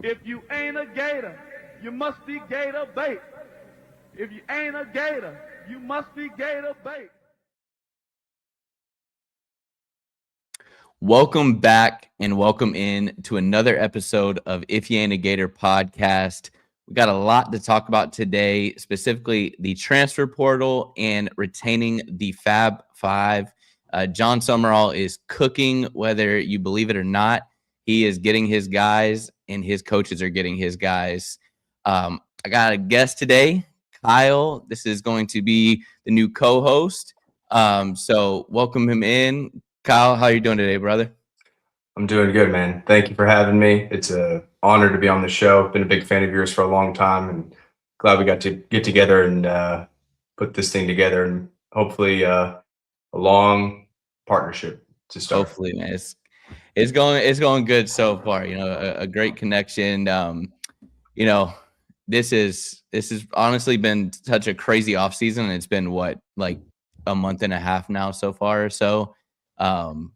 If you ain't a Gator, you must be Gator bait. If you ain't a Gator, you must be Gator bait. Welcome back and welcome in to another episode of If You Ain't a Gator podcast. We got a lot to talk about today, specifically the transfer portal and retaining the Fab Five. John Summerall is cooking, whether you believe it or not. He is getting his guys, and his coaches are getting his guys. I got a guest today, Kyle. This is going to be the new co-host. So welcome him in. Kyle, how you doing today, brother? I'm doing good, man. Thank you for having me. It's an honor to be on the show. Been a big fan of yours for a long time, and glad we got to get together and put this thing together, and hopefully a long partnership to start. Hopefully, man. It's going good so far. A great connection. You know, this has honestly been such a crazy off season. It's been what, like a month and a half now so far or so. Um,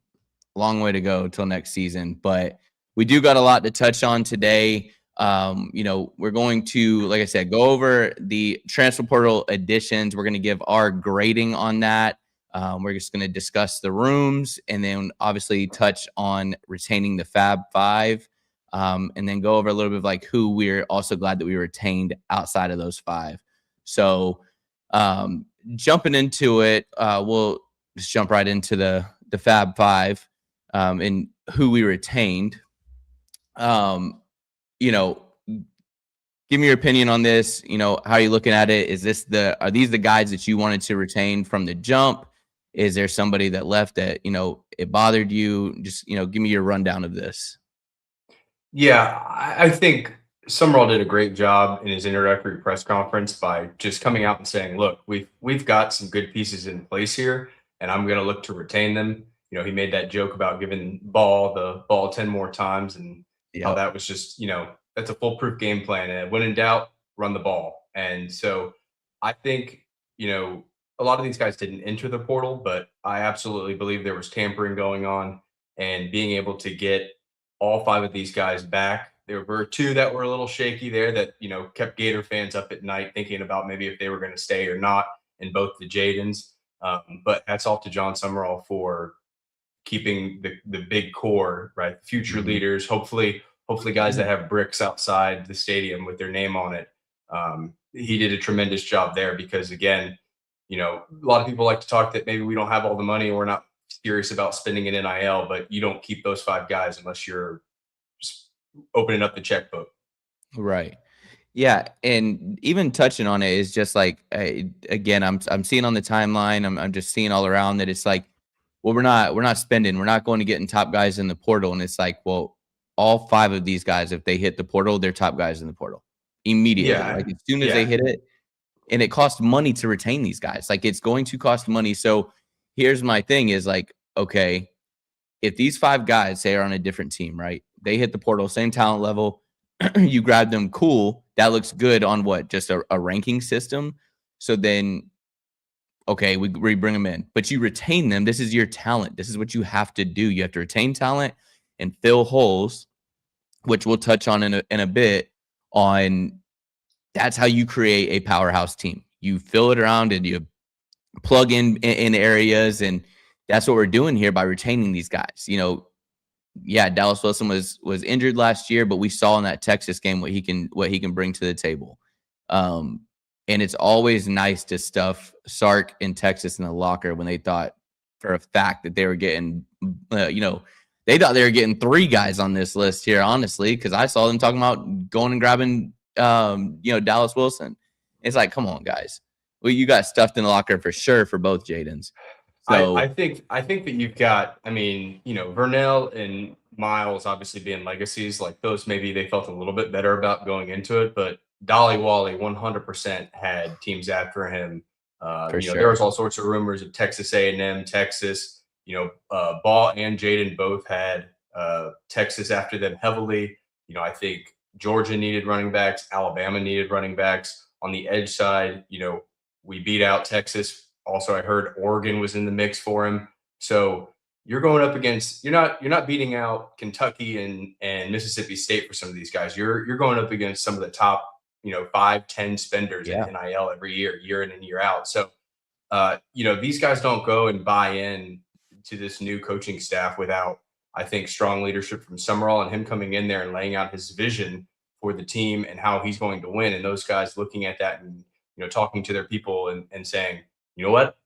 Long way to go till next season, but we do got a lot to touch on today. We're going to, like I said, go over the transfer portal additions. We're going to give our grading on that. We're just going to discuss the rooms and then obviously touch on retaining the Fab Five, and then go over a little bit of like who we're also glad that we retained outside of those five. So jumping into it, we'll just jump right into the Fab Five, and who we retained. Um, you know, give me your opinion on this. How are you looking at it? Are these the guys that you wanted to retain from the jump? Is there somebody that left that, it bothered you? Just, give me your rundown of this. Yeah, I think Summerall did a great job in his introductory press conference by just coming out and saying, "Look, we've got some good pieces in place here, and I'm going to look to retain them." He made that joke about giving the ball 10 more times, and how Yep. that was just, that's a foolproof game plan. And when in doubt, run the ball. And so I think, a lot of these guys didn't enter the portal, but I absolutely believe there was tampering going on, and being able to get all five of these guys back. There were two that were a little shaky there that, kept Gator fans up at night thinking about maybe if they were going to stay or not, in both the Jadens. But hats off to John Summerall for keeping the big core, right? Future Mhm. leaders, hopefully guys that have bricks outside the stadium with their name on it. He did a tremendous job there because, again, a lot of people like to talk that maybe we don't have all the money and we're not serious about spending an NIL, but you don't keep those five guys unless you're just opening up the checkbook. Right. Yeah, and even touching on it is just like, again, I'm seeing on the timeline, I'm just seeing all around that it's like, well, we're not spending, we're not going to getting top guys in the portal, and it's like, well, all five of these guys, if they hit the portal, they're top guys in the portal immediately, like Yeah, as soon as they yeah, hit it, and it costs money to retain these guys. Like it's going to cost money. So here's my thing: is like, okay, if these five guys say are on a different team, right? They hit the portal, same talent level. You grab them, cool. That looks good on what? Just a ranking system. So then, okay, we bring them in, but you retain them. This is your talent. This is what you have to do. You have to retain talent and fill holes, which we'll touch on in a bit. On That's how you create a powerhouse team. You fill it around and you plug in areas, and that's what we're doing here by retaining these guys. Yeah, Dallas Wilson was injured last year, but we saw in that Texas game what he can bring to the table. And it's always nice to stuff Sark in Texas in the locker when they thought for a fact that they were getting, they thought they were getting three guys on this list here, honestly, because I saw them talking about going and grabbing, Dallas Wilson. It's like, come on, guys. Well, you got stuffed in the locker for sure for both Jadens. I So think that you've got. I mean, Vernell and Miles obviously being legacies like those. Maybe they felt a little bit better about going into it, but Dolly Wally 100% had teams after him. for There sure. was all sorts of rumors of Texas A&M, Texas. Ball and Jaden both had Texas after them heavily. I think Georgia needed running backs. Alabama needed running backs. On the edge side, we beat out Texas. Also, I heard Oregon was in the mix for him. So you're going up against you're not beating out Kentucky and Mississippi State for some of these guys. You're going up against some of the top 5-10 spenders in Yeah. NIL every year in and year out. So these guys don't go and buy in to this new coaching staff without, I think, strong leadership from Summerall and him coming in there and laying out his vision for the team and how he's going to win. And those guys looking at that and talking to their people and saying, you know what,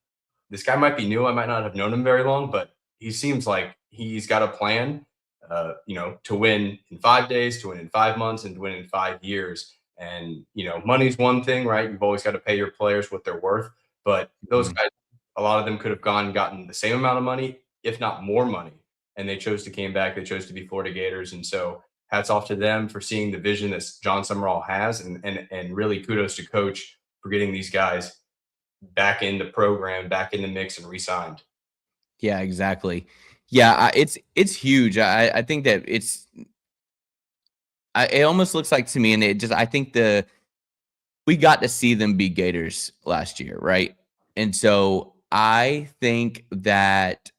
this guy might be new. I might not have known him very long, but he seems like he's got a plan, to win in 5 days, to win in 5 months, and to win in 5 years. And, money's one thing, right? You've always got to pay your players what they're worth. But those guys, a lot of them could have gone and gotten the same amount of money, if not more money. And they chose to came back. They chose to be Florida Gators. And so hats off to them for seeing the vision that John Summerall has. And really kudos to Coach for getting these guys back in the program, back in the mix, and re-signed. Yeah, exactly. Yeah, it's huge. I think that it almost looks like to me, and I think we got to see them be Gators last year, right? And so I think that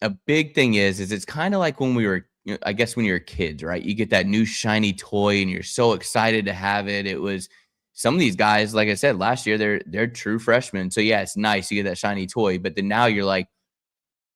a big thing is it's kind of like when we were, I guess when you're kids, right? You get that new shiny toy and you're so excited to have it. It was some of these guys, like I said, last year, they're true freshmen. So yeah, it's nice you get that shiny toy, but then now you're like,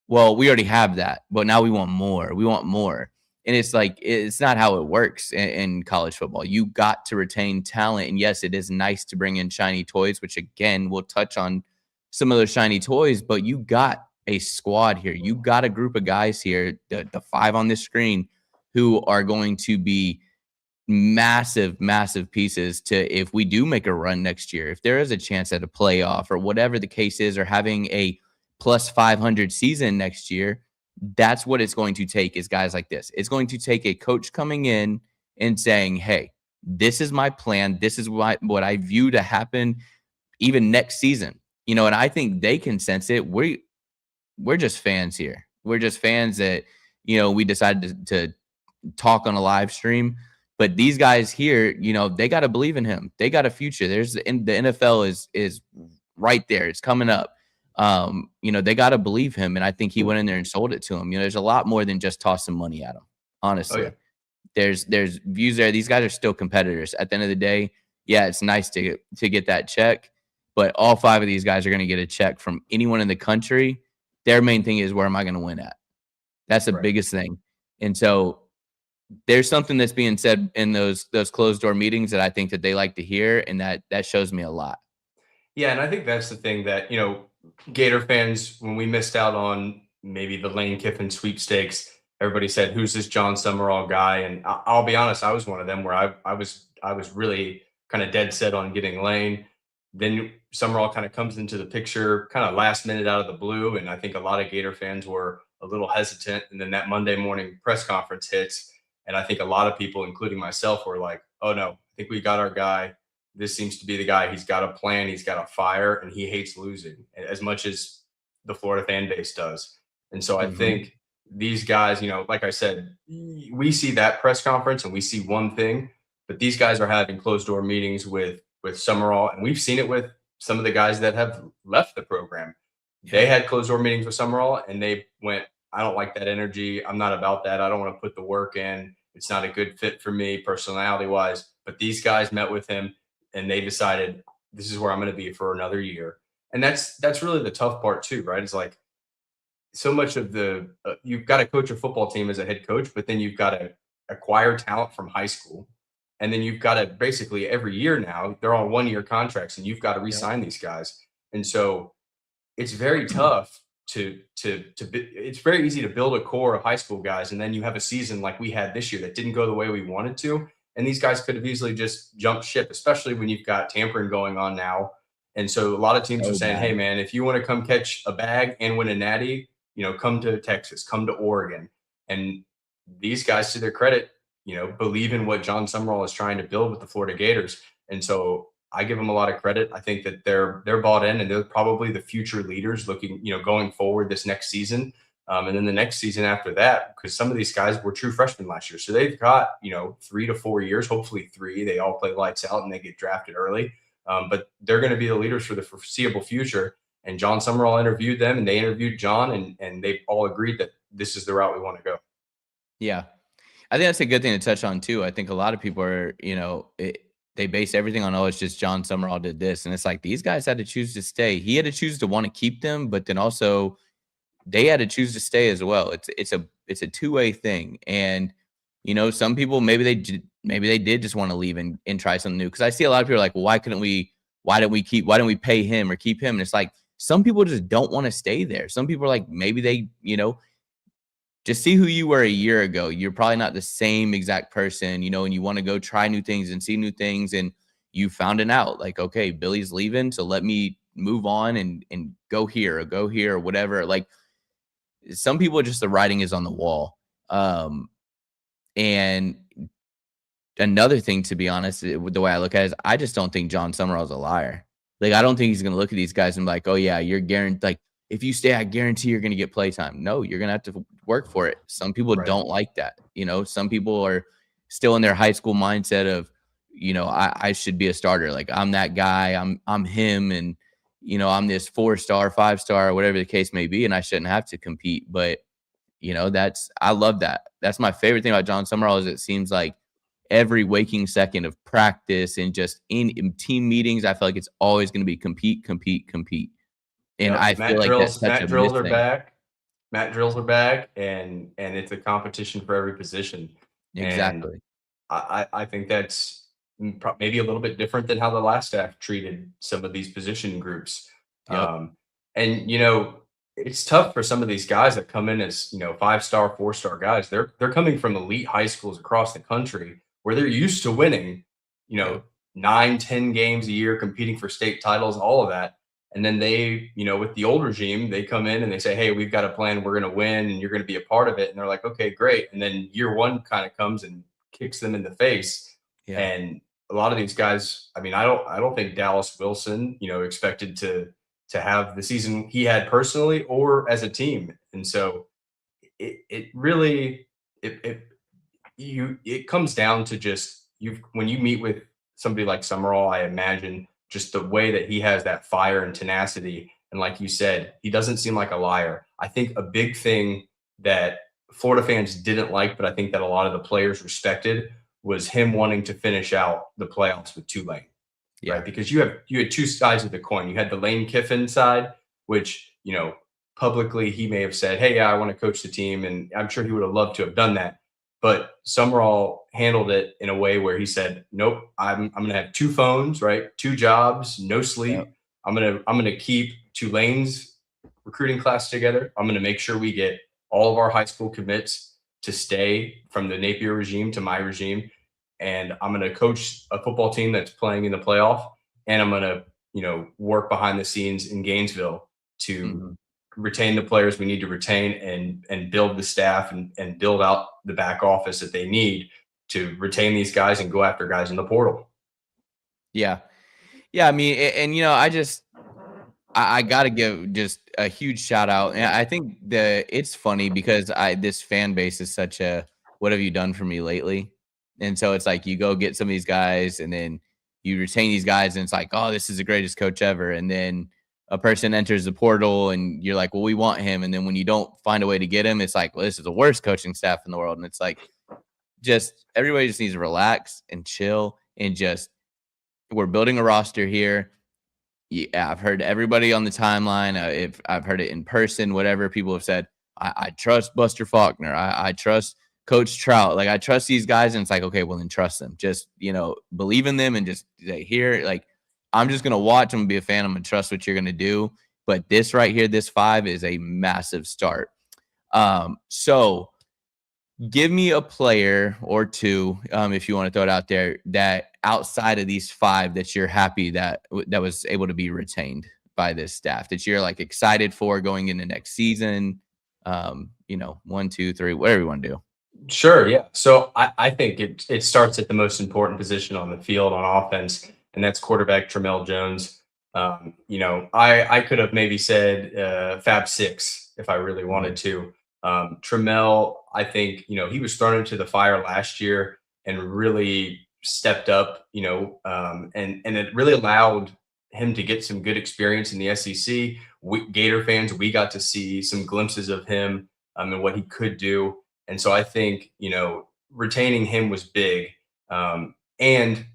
well, we already have that, but now we want more. We want more. And it's like, it's not how it works in college football. You got to retain talent. And yes, it is nice to bring in shiny toys, which again, we'll touch on some of those shiny toys, but you got a squad here. You got a group of guys here, the 5 on this screen, who are going to be massive, massive pieces to, if we do make a run next year, if there is a chance at a playoff or whatever the case is, or having a plus 500 season next year, that's what it's going to take, is guys like this. It's going to take a coach coming in and saying, hey, this is my plan. This is what I view to happen even next season. And I think they can sense it. We're just fans here. We're just fans that, we decided to talk on a live stream. But these guys here, they got to believe in him. They got a future. The NFL is right there. It's coming up. They got to believe him. And I think he went in there and sold it to him. There's a lot more than just toss some money at him. Honestly, Oh, yeah. there's views there. These guys are still competitors at the end of the day. Yeah, it's nice to get that check, but all 5 of these guys are going to get a check from anyone in the country. Their main thing is, where am I going to win at? That's the biggest thing. And so there's something that's being said in those closed door meetings that I think that they like to hear. And that shows me a lot. Yeah. And I think that's the thing that, Gator fans, when we missed out on maybe the Lane Kiffin sweepstakes, everybody said, who's this John Summerall guy? And I'll be honest, I was one of them where I was really kind of dead set on getting Lane. Then Summerall kind of comes into the picture kind of last minute out of the blue. And I think a lot of Gator fans were a little hesitant. And then that Monday morning press conference hits. And I think a lot of people, including myself, were like, oh no, I think we got our guy. This seems to be the guy. He's got a plan. He's got a fire, and he hates losing as much as the Florida fan base does. And so I think these guys, like I said, we see that press conference and we see one thing, but these guys are having closed door meetings with Summerall. And we've seen it with some of the guys that have left the program. They had closed door meetings with Summerall and they went, I don't like that energy. I'm not about that. I don't want to put the work in. It's not a good fit for me personality wise. But these guys met with him and they decided, this is where I'm going to be for another year. And that's really the tough part too, right? It's like, so much of you've got to coach a football team as a head coach, but then you've got to acquire talent from high school. And then you've got to basically every year now, they're on 1-year contracts and you've got to re-sign these guys. And so it's very tough it's very easy to build a core of high school guys. And then you have a season like we had this year that didn't go the way we wanted to. And these guys could have easily just jumped ship, especially when you've got tampering going on now. And so a lot of teams are saying, hey man, if you want to come catch a bag and win a natty, come to Texas, come to Oregon. And these guys, to their credit, believe in what John Summerall is trying to build with the Florida Gators. And so I give them a lot of credit. I think that they're bought in and they're probably the future leaders looking, going forward this next season. And then the next season after that, because some of these guys were true freshmen last year. So they've got, 3 to 4 years, hopefully 3. They all play lights out and they get drafted early. But they're going to be the leaders for the foreseeable future. And John Summerall interviewed them, and they interviewed John, and they all agreed that this is the route we want to go. Yeah. I think that's a good thing to touch on too. I think a lot of people are, they base everything on, oh, it's just John Summerall did this. And it's like these guys had to choose to stay. He had to choose to want to keep them, but then also they had to choose to stay as well. It's a two-way thing. And some people maybe they did just want to leave and try something new. Because I see a lot of people are like, well, why didn't we pay him or keep him? And it's like some people just don't want to stay there. Some people are like, maybe they, just see who you were a year ago. You're probably not the same exact person, and you want to go try new things and see new things. And you found it out like, okay, Billy's leaving, so let me move on and go here or whatever. Like some people, just the writing is on the wall. And another thing, to be honest, the way I look at it is I just don't think John Summerall's a liar. Like, I don't think he's going to look at these guys and be like, oh yeah, you're guaranteed. Like, if you stay, I guarantee you're going to get playtime. No, you're going to have to work for it. Some people don't like that. Some people are still in their high school mindset of, I should be a starter. Like I'm that guy, I'm him. And, I'm this 4-star, 5-star, whatever the case may be. And I shouldn't have to compete. But, I love that. That's my favorite thing about John Summerall is it seems like every waking second of practice and just in team meetings, I feel like it's always going to be compete. And Yep. I feel like that's such a drills are thing. back. Matt drills are back, and it's a competition for every position. And Exactly. I think that's maybe a little bit different than how the last staff treated some of these position groups. Yep. And it's tough for some of these guys that come in as 5-star, 4-star guys. They're coming from elite high schools across the country where they're used to winning, Yep. 9, 10 games a year, competing for state titles, all of that. And then they, with the old regime, they come in and they say, hey, we've got a plan. We're going to win and you're going to be a part of it. And they're like, okay, great. And then year one kind of comes and kicks them in the face. Yeah. And a lot of these guys, I mean, I don't think Dallas Wilson, expected to have the season he had personally or as a team. And so it really, it comes down to just when you meet with somebody like Summerall, I imagine just the way that he has that fire and tenacity. And like you said, he doesn't seem like a liar. I think a big thing that Florida fans didn't like, but I think that a lot of the players respected was him wanting to finish out the playoffs with Tulane. Yeah. Right. Because you had two sides of the coin. You had the Lane Kiffin side, which, publicly he may have said, hey, yeah, I want to coach the team. And I'm sure he would have loved to have done that. But Summerall handled it in a way where he said, nope, I'm going to have 2 phones, right? 2 jobs, no sleep. Yep. I'm going to keep Tulane's recruiting class together. I'm going to make sure we get all of our high school commits to stay from the Napier regime to my regime. And I'm going to coach a football team that's playing in the playoff. And I'm going to, work behind the scenes in Gainesville to retain the players we need to retain and build the staff and build out the back office that they need to retain these guys and go after guys in the portal. Yeah. Yeah. I mean, and I got to give just a huge shout out. And I think it's funny because this fan base is such a, what have you done for me lately? And so it's like you go get some of these guys and then you retain these guys and it's like, oh, this is the greatest coach ever. And then a person enters the portal and you're like, well, we want him. And then when you don't find a way to get him, it's like, well, this is the worst coaching staff in the world. And it's like, just everybody just needs to relax and chill and just, we're building a roster here. Yeah, I've heard everybody on the timeline. If I've heard it in person, whatever people have said, I trust Buster Faulkner. I trust Coach Trout. Like I trust these guys. And it's like, okay, well then trust them. Just, believe in them and just say here, like, I'm just going to watch. I'm going to be a fan. I'm going to trust what you're going to do. But this right here, this 5 is a massive start. So give me a player or 2, if you want to throw it out there, that outside of these 5 that you're happy that was able to be retained by this staff, that you're like excited for going into next season. 1, 2, 3, whatever you want to do. Sure. Yeah. So I think it starts at the most important position on the field on offense, and that's quarterback Tramel Jones. I could have maybe said Fab 6 if I really wanted to. Tramel, I think, he was thrown into the fire last year and really stepped up, and it really allowed him to get some good experience in the SEC. Gator fans, we got to see some glimpses of him and what he could do. And so I think, retaining him was big. And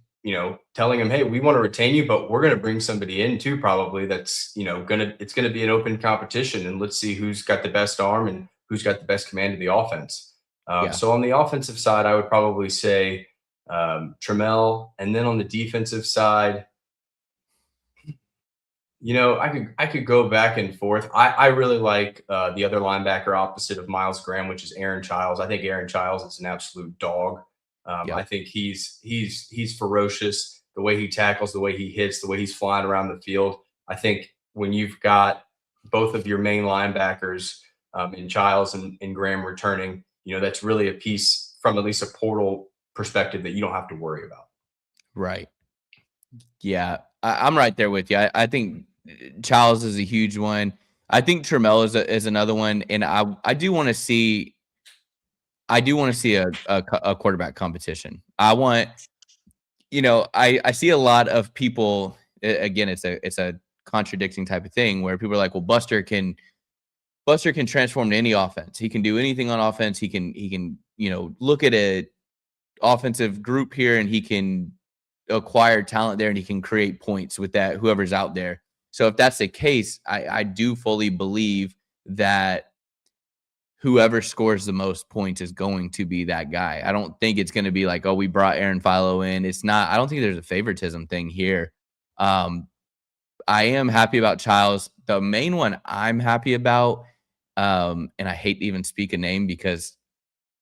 telling him, hey, we want to retain you, but we're going to bring somebody in too, probably that's, it's going to be an open competition, and let's see who's got the best arm and who's got the best command of the offense. So on the offensive side, I would probably say Trammell, and then on the defensive side, I could go back and forth. I really like the other linebacker opposite of Miles Graham, which is Aaron Childs. I think Aaron Childs is an absolute dog. I think he's ferocious. The way he tackles, the way he hits, the way he's flying around the field. I think when you've got both of your main linebackers in Childs and Graham returning, that's really a piece from at least a portal perspective that you don't have to worry about. Right. Yeah, I'm right there with you. I think Childs is a huge one. I think Trammell is another one, and I do want to see. I do want to see a quarterback competition. I want, I see a lot of people. Again, it's a contradicting type of thing where people are like, well, Buster can transform to any offense. He can do anything on offense. He can look at a offensive group here and he can acquire talent there and he can create points with that, whoever's out there. So if that's the case, I do fully believe that whoever scores the most points is going to be that guy. I don't think it's going to be like, oh, we brought Aaron Philo in. It's not. I don't think there's a favoritism thing here. I am happy about Childs. The main one I'm happy about, and I hate to even speak a name because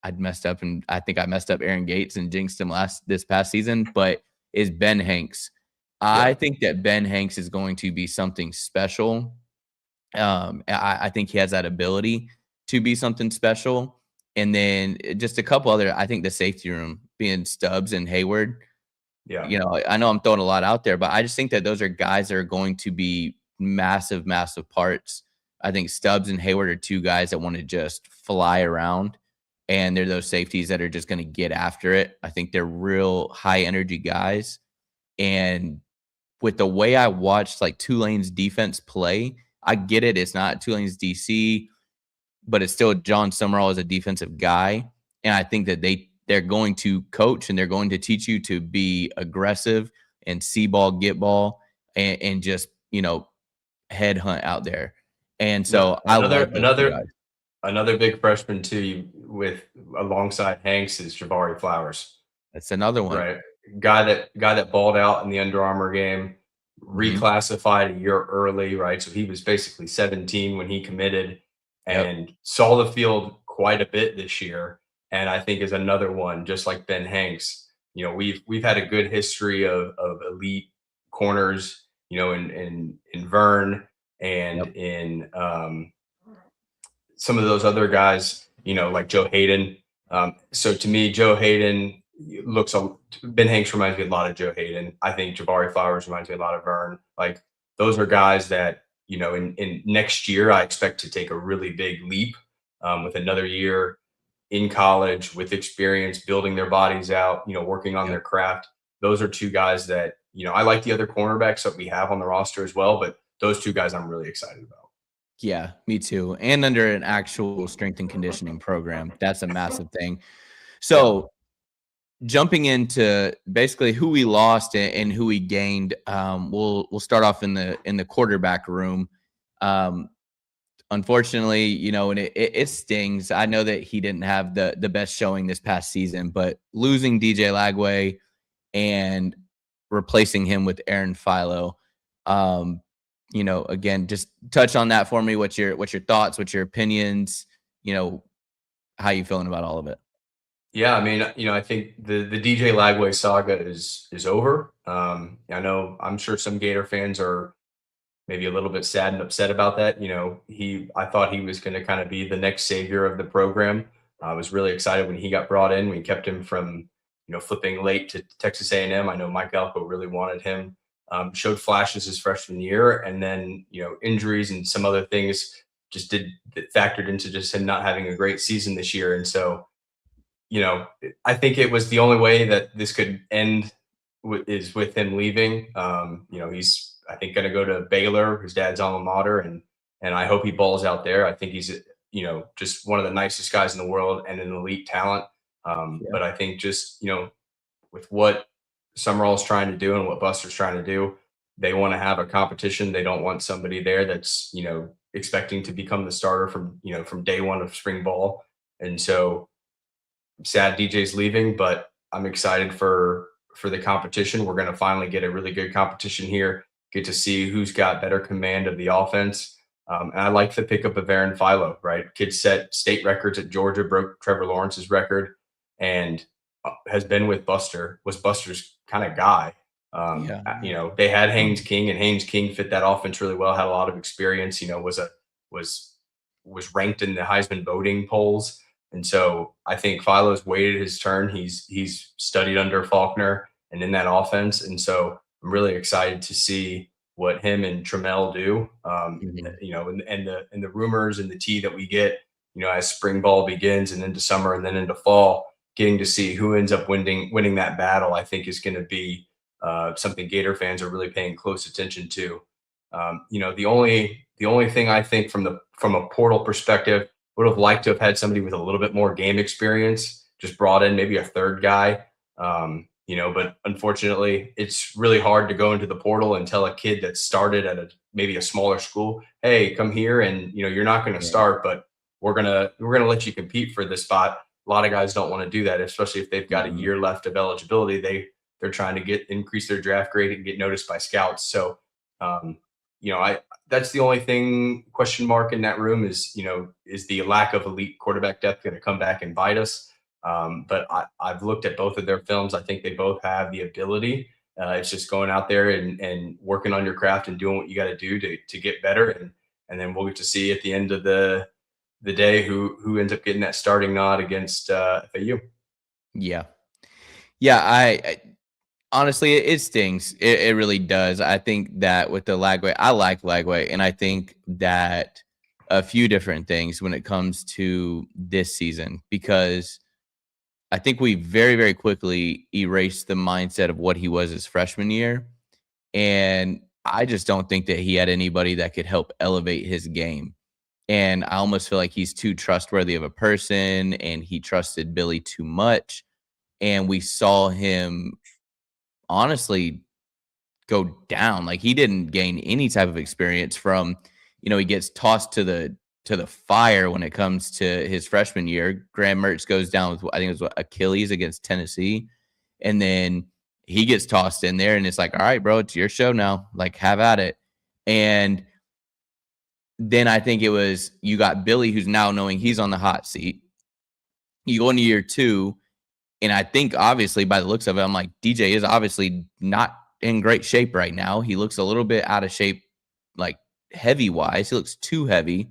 I'd messed up, and I think I messed up Aaron Gates and jinxed him this past season, but is Ben Hanks. I think that Ben Hanks is going to be something special. I think he has that ability to be something special. And then just a couple other, I think the safety room being Stubbs and Hayward. Yeah. I know I'm throwing a lot out there, but I just think that those are guys that are going to be massive, massive parts. I think Stubbs and Hayward are two guys that want to just fly around, and they're those safeties that are just going to get after it. I think they're real high energy guys. And with the way I watched like Tulane's defense play, I get it. It's not Tulane's DC, but it's still John Summerall as a defensive guy. And I think that they're going to coach and they're going to teach you to be aggressive and see ball, get ball, and just, head hunt out there. And so another big freshman too with alongside Hanks is Jabari Flowers. That's another one. Right. Guy that balled out in the Under Armour game, reclassified a year early, right? So he was basically 17 when he committed and saw the field quite a bit this year. And I think is another one, just like Ben Hanks. We've had a good history of elite corners, in Vern and in some of those other guys, like Joe Hayden. So to me, Joe Hayden Ben Hanks reminds me a lot of Joe Hayden. I think Jabari Flowers reminds me a lot of Vern. Like those are guys that, in next year, I expect to take a really big leap with another year in college with experience, building their bodies out, working on their craft. Those are two guys that, I like the other cornerbacks that we have on the roster as well, but those two guys I'm really excited about. Yeah, me too. And under an actual strength and conditioning program, that's a massive thing. So jumping into basically who we lost and who we gained, we'll start off in the quarterback room. Unfortunately, and it stings. I know that he didn't have the best showing this past season, but losing DJ Lagway and replacing him with Aaron Philo, again, just touch on that for me. What's your thoughts? What's your opinions? How you feeling about all of it? Yeah, I mean, I think the DJ Lagway saga is over. I'm sure some Gator fans are maybe a little bit sad and upset about that. I thought he was going to kind of be the next savior of the program. I was really excited when he got brought in. We kept him from, flipping late to Texas A&M. I know Mike Elko really wanted him. Showed flashes his freshman year, and then, injuries and some other things just factored into just him not having a great season this year. And so, I think it was the only way that this could end is with him leaving. He's I think going to go to Baylor, his dad's alma mater, and I hope he balls out there. I think he's just one of the nicest guys in the world and an elite talent. Yeah. But I think just with what Summerall's trying to do and what Buster's trying to do, they want to have a competition. They don't want somebody there that's expecting to become the starter from day one of spring ball. And so I'm sad DJ's leaving, but I'm excited for the competition. We're going to finally get a really good competition here, get to see who's got better command of the offense. And I like the pickup of Aaron Philo, right? Kid set state records at Georgia, broke Trevor Lawrence's record, and has been with Buster, was Buster's kind of guy. They had Haynes King, and Haynes King fit that offense really well, had a lot of experience, was ranked in the Heisman voting polls. And so I think Philo's waited his turn. He's studied under Faulkner and in that offense. And so I'm really excited to see what him and Trammell do. And the rumors and the tea that we get, as spring ball begins and into summer and then into fall, getting to see who ends up winning that battle, I think is going to be something Gator fans are really paying close attention to. The only thing I think from a portal perspective, would have liked to have had somebody with a little bit more game experience, just brought in maybe a third guy. But unfortunately, it's really hard to go into the portal and tell a kid that started at maybe a smaller school, hey, come here, and you're not going to start, but we're gonna let you compete for this spot. A lot of guys don't want to do that, especially if they've got a year left of eligibility. They're trying to increase their draft grade and get noticed by scouts. So, that's the only question mark in that room is the lack of elite quarterback depth going to come back and bite us? But I've looked at both of their films. I think they both have the ability. It's just going out there and working on your craft and doing what you got to do to get better. And then we'll get to see at the end of the day who ends up getting that starting nod against FAU. Yeah. I honestly, it stings. It really does. I think that with the Lagway, I like Lagway, and I think that a few different things when it comes to this season, because I think we very, very quickly erased the mindset of what he was his freshman year. And I just don't think that he had anybody that could help elevate his game. And I almost feel like he's too trustworthy of a person, and he trusted Billy too much. And we saw him honestly go down. Like, he didn't gain any type of experience from, he gets tossed to the fire when it comes to his freshman year. Graham Mertz goes down with, I think it was Achilles against Tennessee. And then he gets tossed in there, and it's like, all right, bro, it's your show now. Like, have at it. And then I think it was, you got Billy, who's now knowing he's on the hot seat. You go into year two, and I think obviously by the looks of it, I'm like, DJ is obviously not in great shape right now. He looks a little bit out of shape, like heavy wise. He looks too heavy.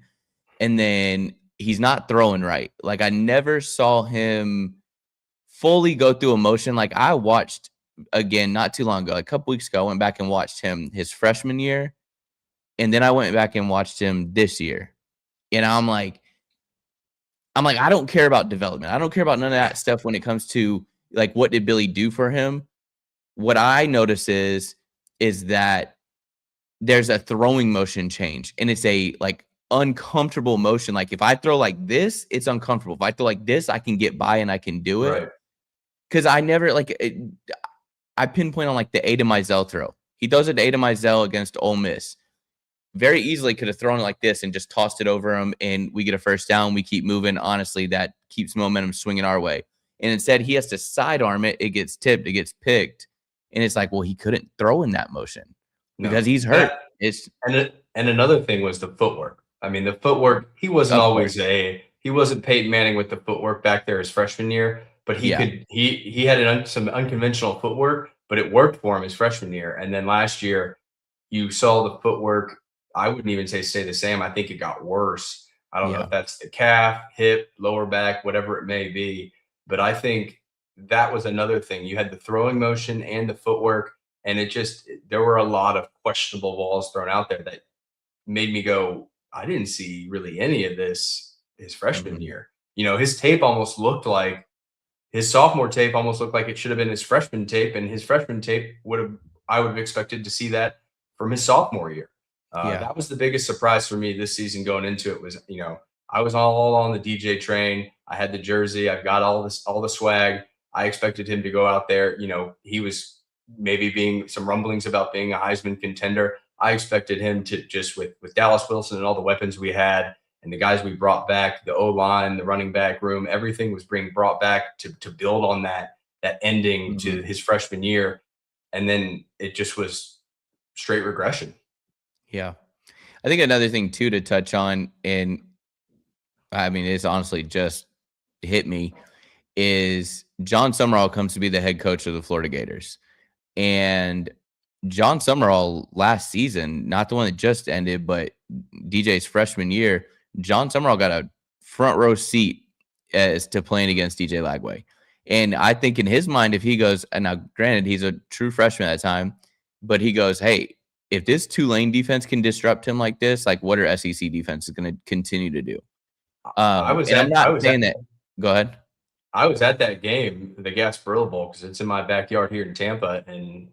And then he's not throwing right. Like, I never saw him fully go through a motion. Like, I watched again not too long ago, like a couple weeks ago, I went back and watched him his freshman year. And then I went back and watched him this year. And I'm like, I don't care about development. I don't care about none of that stuff when it comes to, like, what did Billy do for him? What I notice is that there's a throwing motion change, and it's a, like, uncomfortable motion. Like, if I throw like this, it's uncomfortable. If I throw like this, I can get by and I can do it. Right. Because I never, I pinpoint on, like, the Ada Mizell throw. He throws it to Ada Mizell against Ole Miss. Very easily could have thrown it like this and just tossed it over him, and we get a first down. We keep moving. Honestly, that keeps momentum swinging our way. And instead, he has to sidearm it. It gets tipped. It gets picked. And it's like, well, he couldn't throw in that motion because he's hurt. And another thing was the footwork. I mean, the footwork, he wasn't he wasn't Peyton Manning with the footwork back there his freshman year, but he had some unconventional footwork, but it worked for him his freshman year. And then last year, you saw the footwork, I wouldn't even say stay the same. I think it got worse. I don't know if that's the calf, hip, lower back, whatever it may be. But I think that was another thing. You had the throwing motion and the footwork, and there were a lot of questionable balls thrown out there that made me go, I didn't see really any of this his freshman year. His tape almost looked like his sophomore tape almost looked like it should have been his freshman tape, and his freshman tape I would have expected to see that from his sophomore year. Yeah. That was the biggest surprise for me this season going into it was, I was all on the DJ train. I had the jersey. I've got all the swag. I expected him to go out there. He was maybe being some rumblings about being a Heisman contender. I expected him to just with Dallas Wilson and all the weapons we had and the guys we brought back, the O-line, the running back room, everything was being brought back to build on that ending to his freshman year. And then it just was straight regression. Yeah. I think another thing too to touch on, and I mean, it's honestly just hit me, is John Summerall comes to be the head coach of the Florida Gators. And John Summerall last season, not the one that just ended, but DJ's freshman year, John Summerall got a front row seat as to playing against DJ Lagway. And I think in his mind, if he goes, and now granted, he's a true freshman at that time, but he goes, hey, if this Tulane defense can disrupt him like this, like what are SEC defenses going to continue to do? I'm not saying that. Go ahead. I was at that game, the Gasparilla Bowl, because it's in my backyard here in Tampa. And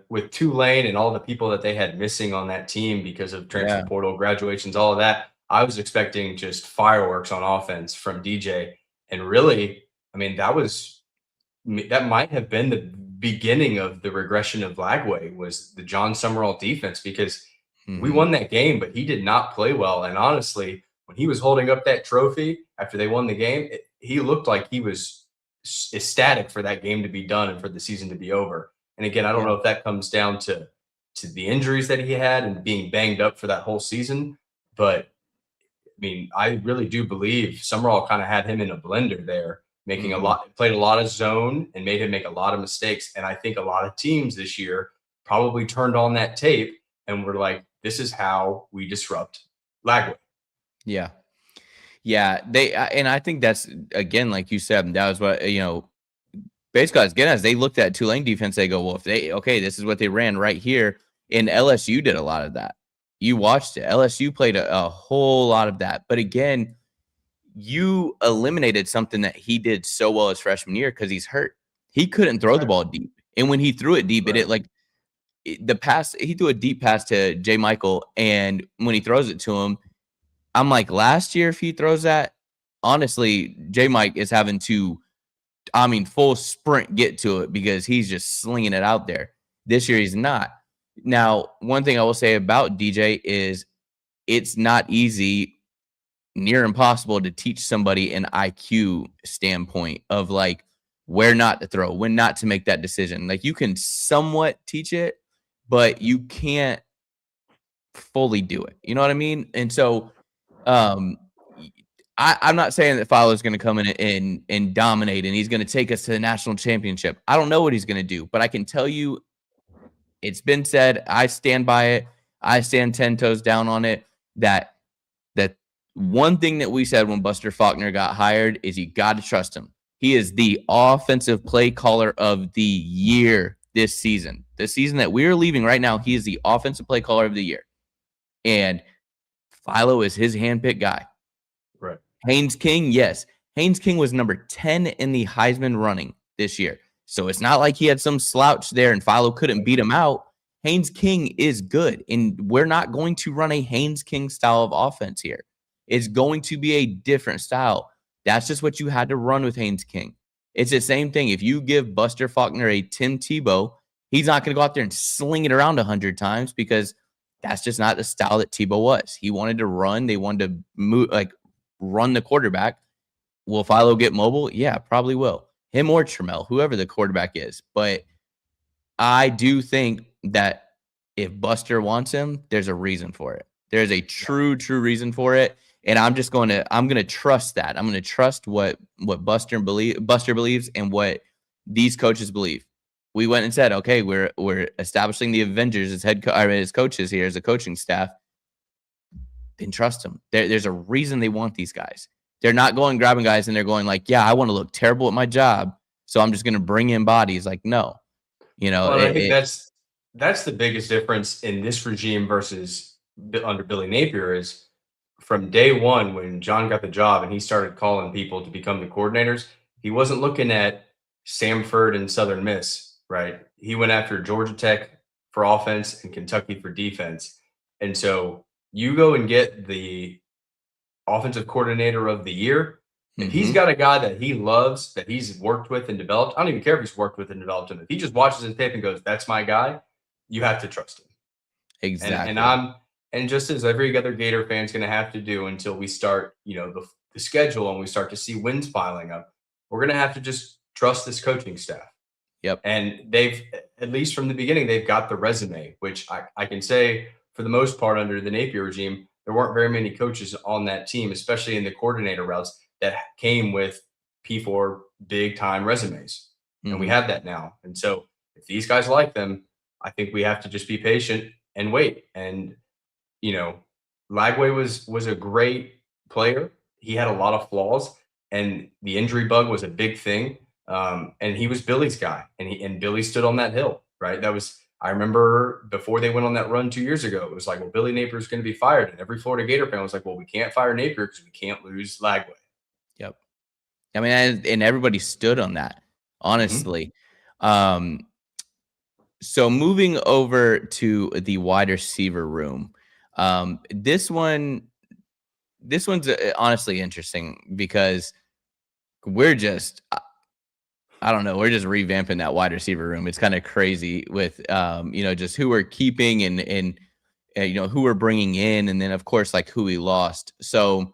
with Tulane and all the people that they had missing on that team because of transfer portal, graduations, all of that, I was expecting just fireworks on offense from DJ. And really, I mean, that might have been the beginning of the regression of Lagway, was the John Summerall defense, because we won that game, but he did not play well. And honestly, when he was holding up that trophy after they won the game, he looked like he was ecstatic for that game to be done and for the season to be over. And again, I don't know if that comes down to the injuries that he had and being banged up for that whole season. But I mean, I really do believe Summerall kind of had him in a blender there, making played a lot of zone and made him make a lot of mistakes. And I think a lot of teams this year probably turned on that tape and were like, this is how we disrupt Lagway. Yeah. Yeah. And I think that's, again, like you said, that was what, basically as they looked at Tulane defense, they go, well, this is what they ran right here. And LSU did a lot of that. You watched it. LSU played a whole lot of that. But again, you eliminated something that he did so well his freshman year because he's hurt. He couldn't throw the ball deep. And when he threw it deep, he threw a deep pass to J. Michael. And when he throws it to him, I'm like, last year, if he throws that, honestly, J. Mike is having to, full sprint get to it because he's just slinging it out there. This year, he's not. Now, one thing I will say about DJ is it's not easy, near impossible, to teach somebody an IQ standpoint of like where not to throw, when not to make that decision. Like you can somewhat teach it, but you can't fully do it. You know what I mean? And so I'm not saying that Fowler's going to come in and dominate and he's going to take us to the national championship. I don't know what he's going to do, but I can tell you it's been said, I stand by it. I stand 10 toes down on it, that one thing that we said when Buster Faulkner got hired is you got to trust him. He is the offensive play caller of the year this season. The season that we're leaving right now, he is the offensive play caller of the year. And Philo is his handpicked guy. Right. Haynes King, yes. Haynes King was number 10 in the Heisman running this year. So it's not like he had some slouch there and Philo couldn't beat him out. Haynes King is good. And we're not going to run a Haynes King style of offense here. It's going to be a different style. That's just what you had to run with Haynes King. It's the same thing. If you give Buster Faulkner a Tim Tebow, he's not going to go out there and sling it around 100 times because that's just not the style that Tebow was. He wanted to run. They wanted to move, run the quarterback. Will Philo get mobile? Yeah, probably will. Him or Trammell, whoever the quarterback is. But I do think that if Buster wants him, there's a reason for it. There's a true reason for it. And I'm going to trust that. I'm going to trust what Buster believes and what these coaches believe. We went and said, okay, we're establishing the Avengers as coaches here, as a coaching staff. Then trust them. There's a reason they want these guys. They're not going grabbing guys and they're going like, yeah, I want to look terrible at my job, so I'm just going to bring in bodies. Like, no, I think that's the biggest difference in this regime versus under Billy Napier is from day one when John got the job and he started calling people to become the coordinators. He wasn't looking at Samford and Southern Miss, right? He went after Georgia Tech for offense and Kentucky for defense. And so you go and get the offensive coordinator of the year. If he's got a guy that he loves, that he's worked with and developed, I don't even care if he's worked with and developed him. If he just watches his tape and goes, "That's my guy," you have to trust him. Exactly. And just as every other Gator fan is going to have to do until we start, the schedule and we start to see wins piling up, we're going to have to just trust this coaching staff. Yep. And they've, at least from the beginning, they've got the resume, which I can say for the most part under the Napier regime, there weren't very many coaches on that team, especially in the coordinator routes, that came with P4 big time resumes. And we have that now. And so if these guys like them, I think we have to just be patient and wait. And, Lagway was a great player. He had a lot of flaws, and the injury bug was a big thing. And he was Billy's guy, and Billy stood on that hill, right? I remember before they went on that run 2 years ago, it was like, well, Billy Napier is going to be fired. And every Florida Gator fan was like, well, we can't fire Napier because we can't lose Lagway. Yep. I mean, and everybody stood on that, honestly. So moving over to the wide receiver room, this one's honestly interesting because we're just, I don't know, we're just revamping that wide receiver room. It's kind of crazy with, just who we're keeping and who we're bringing in, and then of course like who we lost. So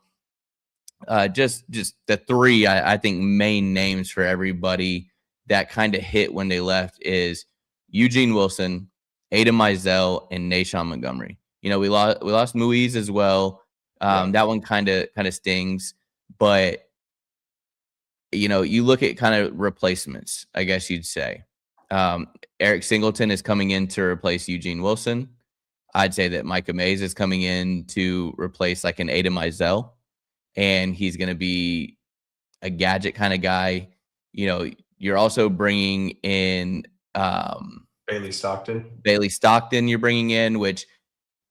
just the three I think main names for everybody that kind of hit when they left is Eugene Wilson, Ada Mizell, and Nashawn Montgomery. We lost Muiz as well. That one kind of stings, but you look at kind of replacements, I guess you'd say. Eric Singleton is coming in to replace Eugene Wilson. I'd say that Micah Mays is coming in to replace like an Ada Mizell, and he's going to be a gadget kind of guy. You're also bringing in Bailey Stockton. You're bringing in, which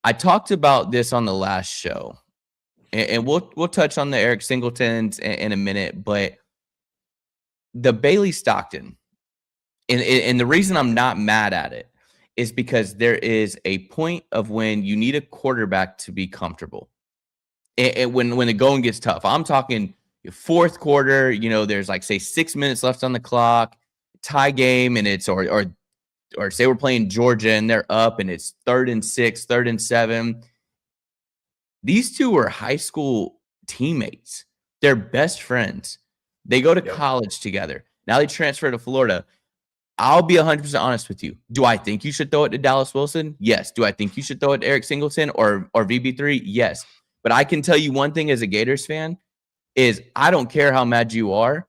I talked about this on the last show, and we'll touch on the Eric Singletons in a minute, but the Bailey Stockton, and the reason I'm not mad at it is because there is a point of when you need a quarterback to be comfortable. When the going gets tough, I'm talking fourth quarter, there's like say 6 minutes left on the clock, tie game, and it's or say we're playing Georgia and they're up and it's 3rd and 6, 3rd and 7. These two were high school teammates. They're best friends. They go to college together. Now they transfer to Florida. I'll be 100% honest with you. Do I think you should throw it to Dallas Wilson? Yes. Do I think you should throw it to Eric Singleton or VB3? Yes. But I can tell you one thing as a Gators fan is I don't care how mad you are.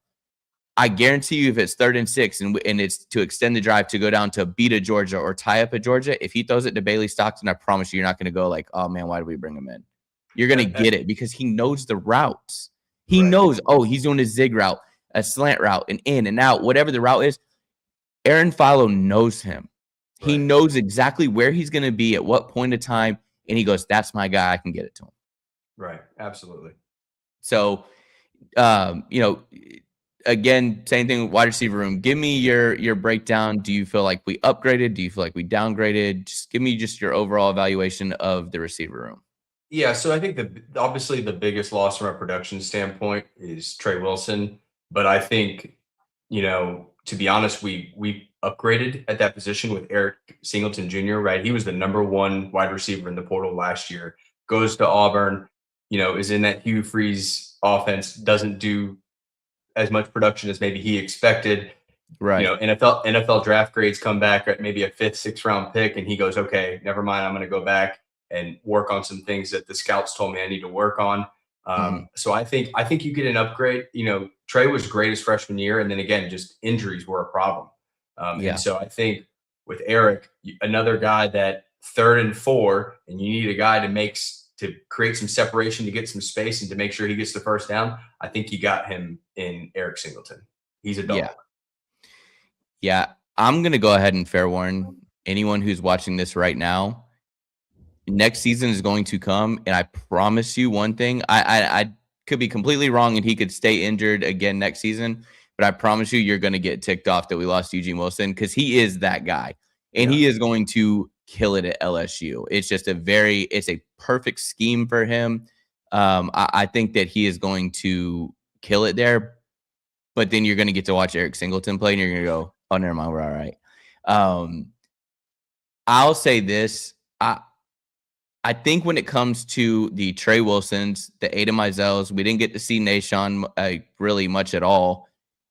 I guarantee you if it's 3rd and 6 and it's to extend the drive to go down to beat a Georgia or tie up a Georgia, if he throws it to Bailey Stockton, I promise you're not going to go like, oh, man, why did we bring him in? You're going to get it because he knows the routes. He knows, he's doing a zig route, a slant route, an in and out, whatever the route is. Aaron Philo knows him. He knows exactly where he's going to be at what point of time, and he goes, that's my guy. I can get it to him. Right. Absolutely. So, again, same thing with wide receiver room. Give me your breakdown. Do you feel like we upgraded? Do you feel like we downgraded? Just give me just your overall evaluation of the receiver room. Yeah, so I think obviously the biggest loss from a production standpoint is Trey Wilson. But I think, to be honest, we upgraded at that position with Eric Singleton Jr., right? He was the number 1 wide receiver in the portal last year, goes to Auburn, is in that Hugh Freeze offense, doesn't do as much production as maybe he expected. Right. NFL draft grades come back at maybe a 5th, 6th round pick, and he goes, okay, never mind. I'm going to go back and work on some things that the scouts told me I need to work on. So I think you get an upgrade. Trey was great his freshman year, and then again, just injuries were a problem. And so I think with Eric, another guy that 3rd and 4, and you need a guy to create some separation, to get some space, and to make sure he gets the first down. I think you got him in Eric Singleton. He's a dog. Yeah. I'm going to go ahead and fair warn anyone who's watching this right now. Next season is going to come, and I promise you one thing. I could be completely wrong, and he could stay injured again next season, but I promise you're going to get ticked off that we lost Eugene Wilson because he is that guy, and he is going to kill it at LSU. It's just it's a perfect scheme for him. I think that he is going to kill it there, but then you're going to get to watch Eric Singleton play and you're going to go, oh, never mind. We're all right. I'll say this. I think when it comes to the Trey Wilsons, the Aiden Mizels, we didn't get to see Nashawn really much at all.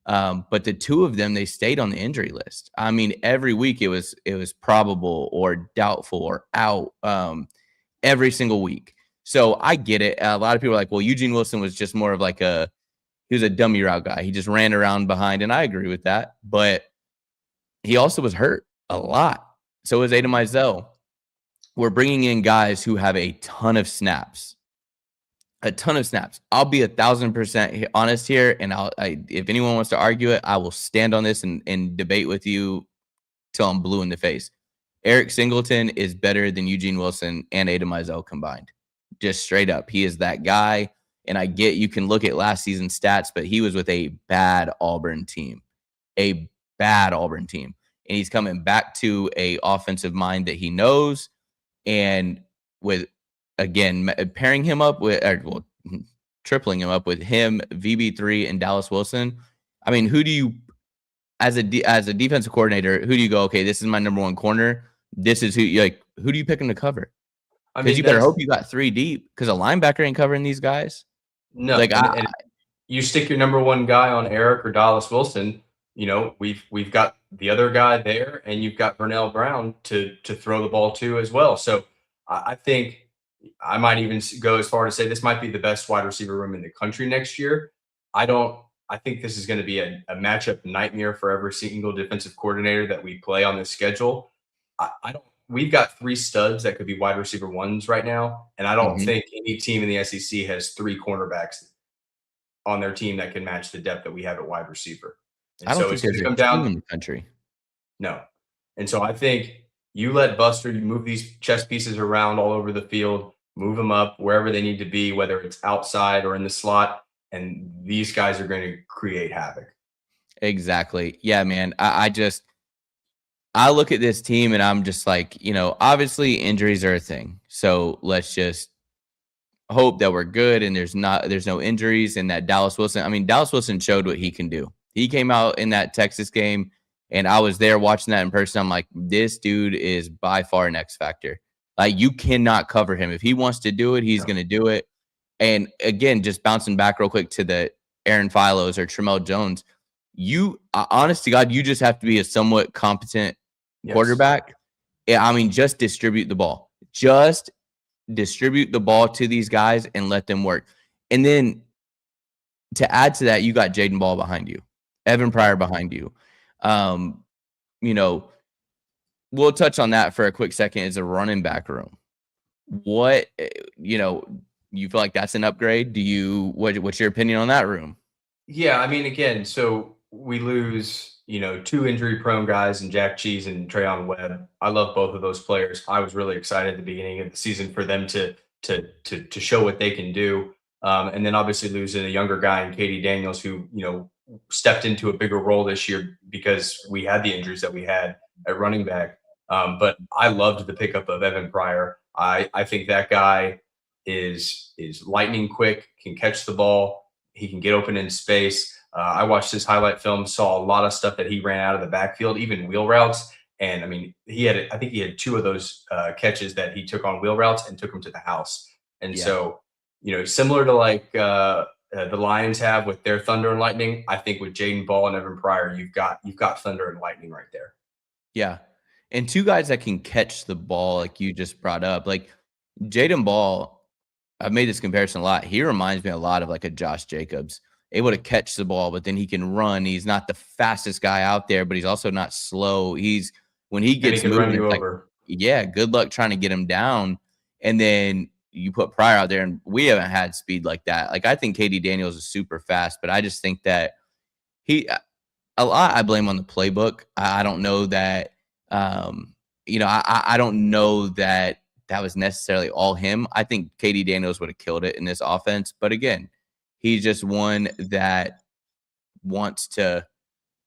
But the two of them, they stayed on the injury list. I mean, every week it was probable or doubtful or out every single week. So I get it. A lot of people are like, well, Eugene Wilson was just more of like he was a dummy route guy. He just ran around behind, and I agree with that. But he also was hurt a lot. So was Aiden Mizell. We're bringing in guys who have a ton of snaps. A ton of snaps. I'll be 1,000% honest here, and if anyone wants to argue it, I will stand on this and debate with you till I'm blue in the face. Eric Singleton is better than Eugene Wilson and Aiden Mizell combined. Just straight up. He is that guy, and I get you can look at last season's stats, but he was with a bad Auburn team. And he's coming back to a offensive mind that he knows, and with, again, pairing him up with, tripling him up with him, VB3, and Dallas Wilson. I mean, who do you, as a defensive coordinator, who do you go, okay, this is my number one corner. This is who do you pick him to cover? Because you better hope you got 3 deep, because a linebacker ain't covering these guys. No, and you stick your number one guy on Eric or Dallas Wilson. We've got the other guy there, and you've got Vernell Brown to throw the ball to as well. So I think I might even go as far to say this might be the best wide receiver room in the country next year. I think this is going to be a matchup nightmare for every single defensive coordinator that we play on this schedule. We've got 3 studs that could be wide receiver ones right now, and I don't think any team in the SEC has 3 cornerbacks on their team that can match the depth that we have at wide receiver. And I don't think there's a team in the country. No. And so I think you let Buster, you move these chess pieces around all over the field, move them up wherever they need to be, whether it's outside or in the slot, and these guys are going to create havoc. Exactly. Yeah, man. I look at this team and I'm just like, obviously injuries are a thing. So let's just hope that we're good and there's no injuries, and that Dallas Wilson showed what he can do. He came out in that Texas game, and I was there watching that in person. I'm like, this dude is by far an X factor. Like, you cannot cover him. If he wants to do it, he's going to do it. And again, just bouncing back real quick to the Aaron Philos or Tramel Jones, honest to God, you just have to be a somewhat competent quarterback. Yeah, just distribute the ball. Just distribute the ball to these guys and let them work. And then to add to that, you got Jaden Ball behind you, Evan Pryor behind you. We'll touch on that for a quick second. Is a running back room. What, you feel like that's an upgrade? What's your opinion on that room? Yeah, again, so we lose, 2 injury-prone guys in Jack Cheese and Trayon Webb. I love both of those players. I was really excited at the beginning of the season for them to show what they can do. And then obviously losing a younger guy in Katie Daniels, who, stepped into a bigger role this year because we had the injuries that we had at running back. But I loved the pickup of Evan Pryor. I think that guy is lightning quick, can catch the ball. He can get open in space. I watched his highlight film, saw a lot of stuff that he ran out of the backfield, even wheel routes. And I think he had 2 of those catches that he took on wheel routes and took them to the house. And so, similar to like the Lions have with their Thunder and Lightning, I think with Jaden Ball and Evan Pryor, you've got Thunder and Lightning right there. Yeah. And 2 guys that can catch the ball, like you just brought up. Like Jaden Ball, I've made this comparison a lot. He reminds me a lot of like a Josh Jacobs, able to catch the ball, but then he can run. He's not the fastest guy out there, but he's also not slow. When he gets moving, run you over. Good luck trying to get him down. And then you put Pryor out there, and we haven't had speed like that. Like, I think Katie Daniels is super fast, but I just think that I blame on the playbook. I don't know that, I don't know that was necessarily all him. I think Katie Daniels would have killed it in this offense. But again, he's just one that wants to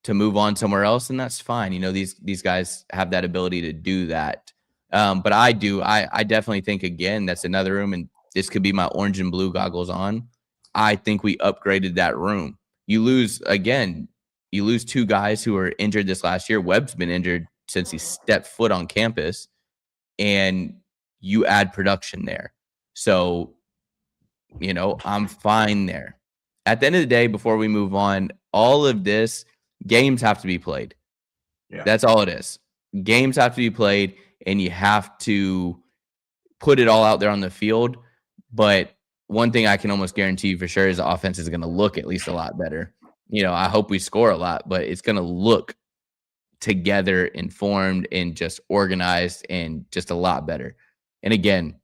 move on somewhere else, and that's fine. These guys have that ability to do that. But I definitely think, again, that's another room, and this could be my orange and blue goggles on. I think we upgraded that room. You lose two guys who were injured this last year. Webb's been injured since he stepped foot on campus, and you add production there. So, I'm fine there. At the end of the day, before we move on, all of this, games have to be played. Yeah. That's all it is. Games have to be played, and you have to put it all out there on the field. But one thing I can almost guarantee you for sure is the offense is going to look at least a lot better. I hope we score a lot, but it's going to look together, informed, and just organized, and just a lot better. And again,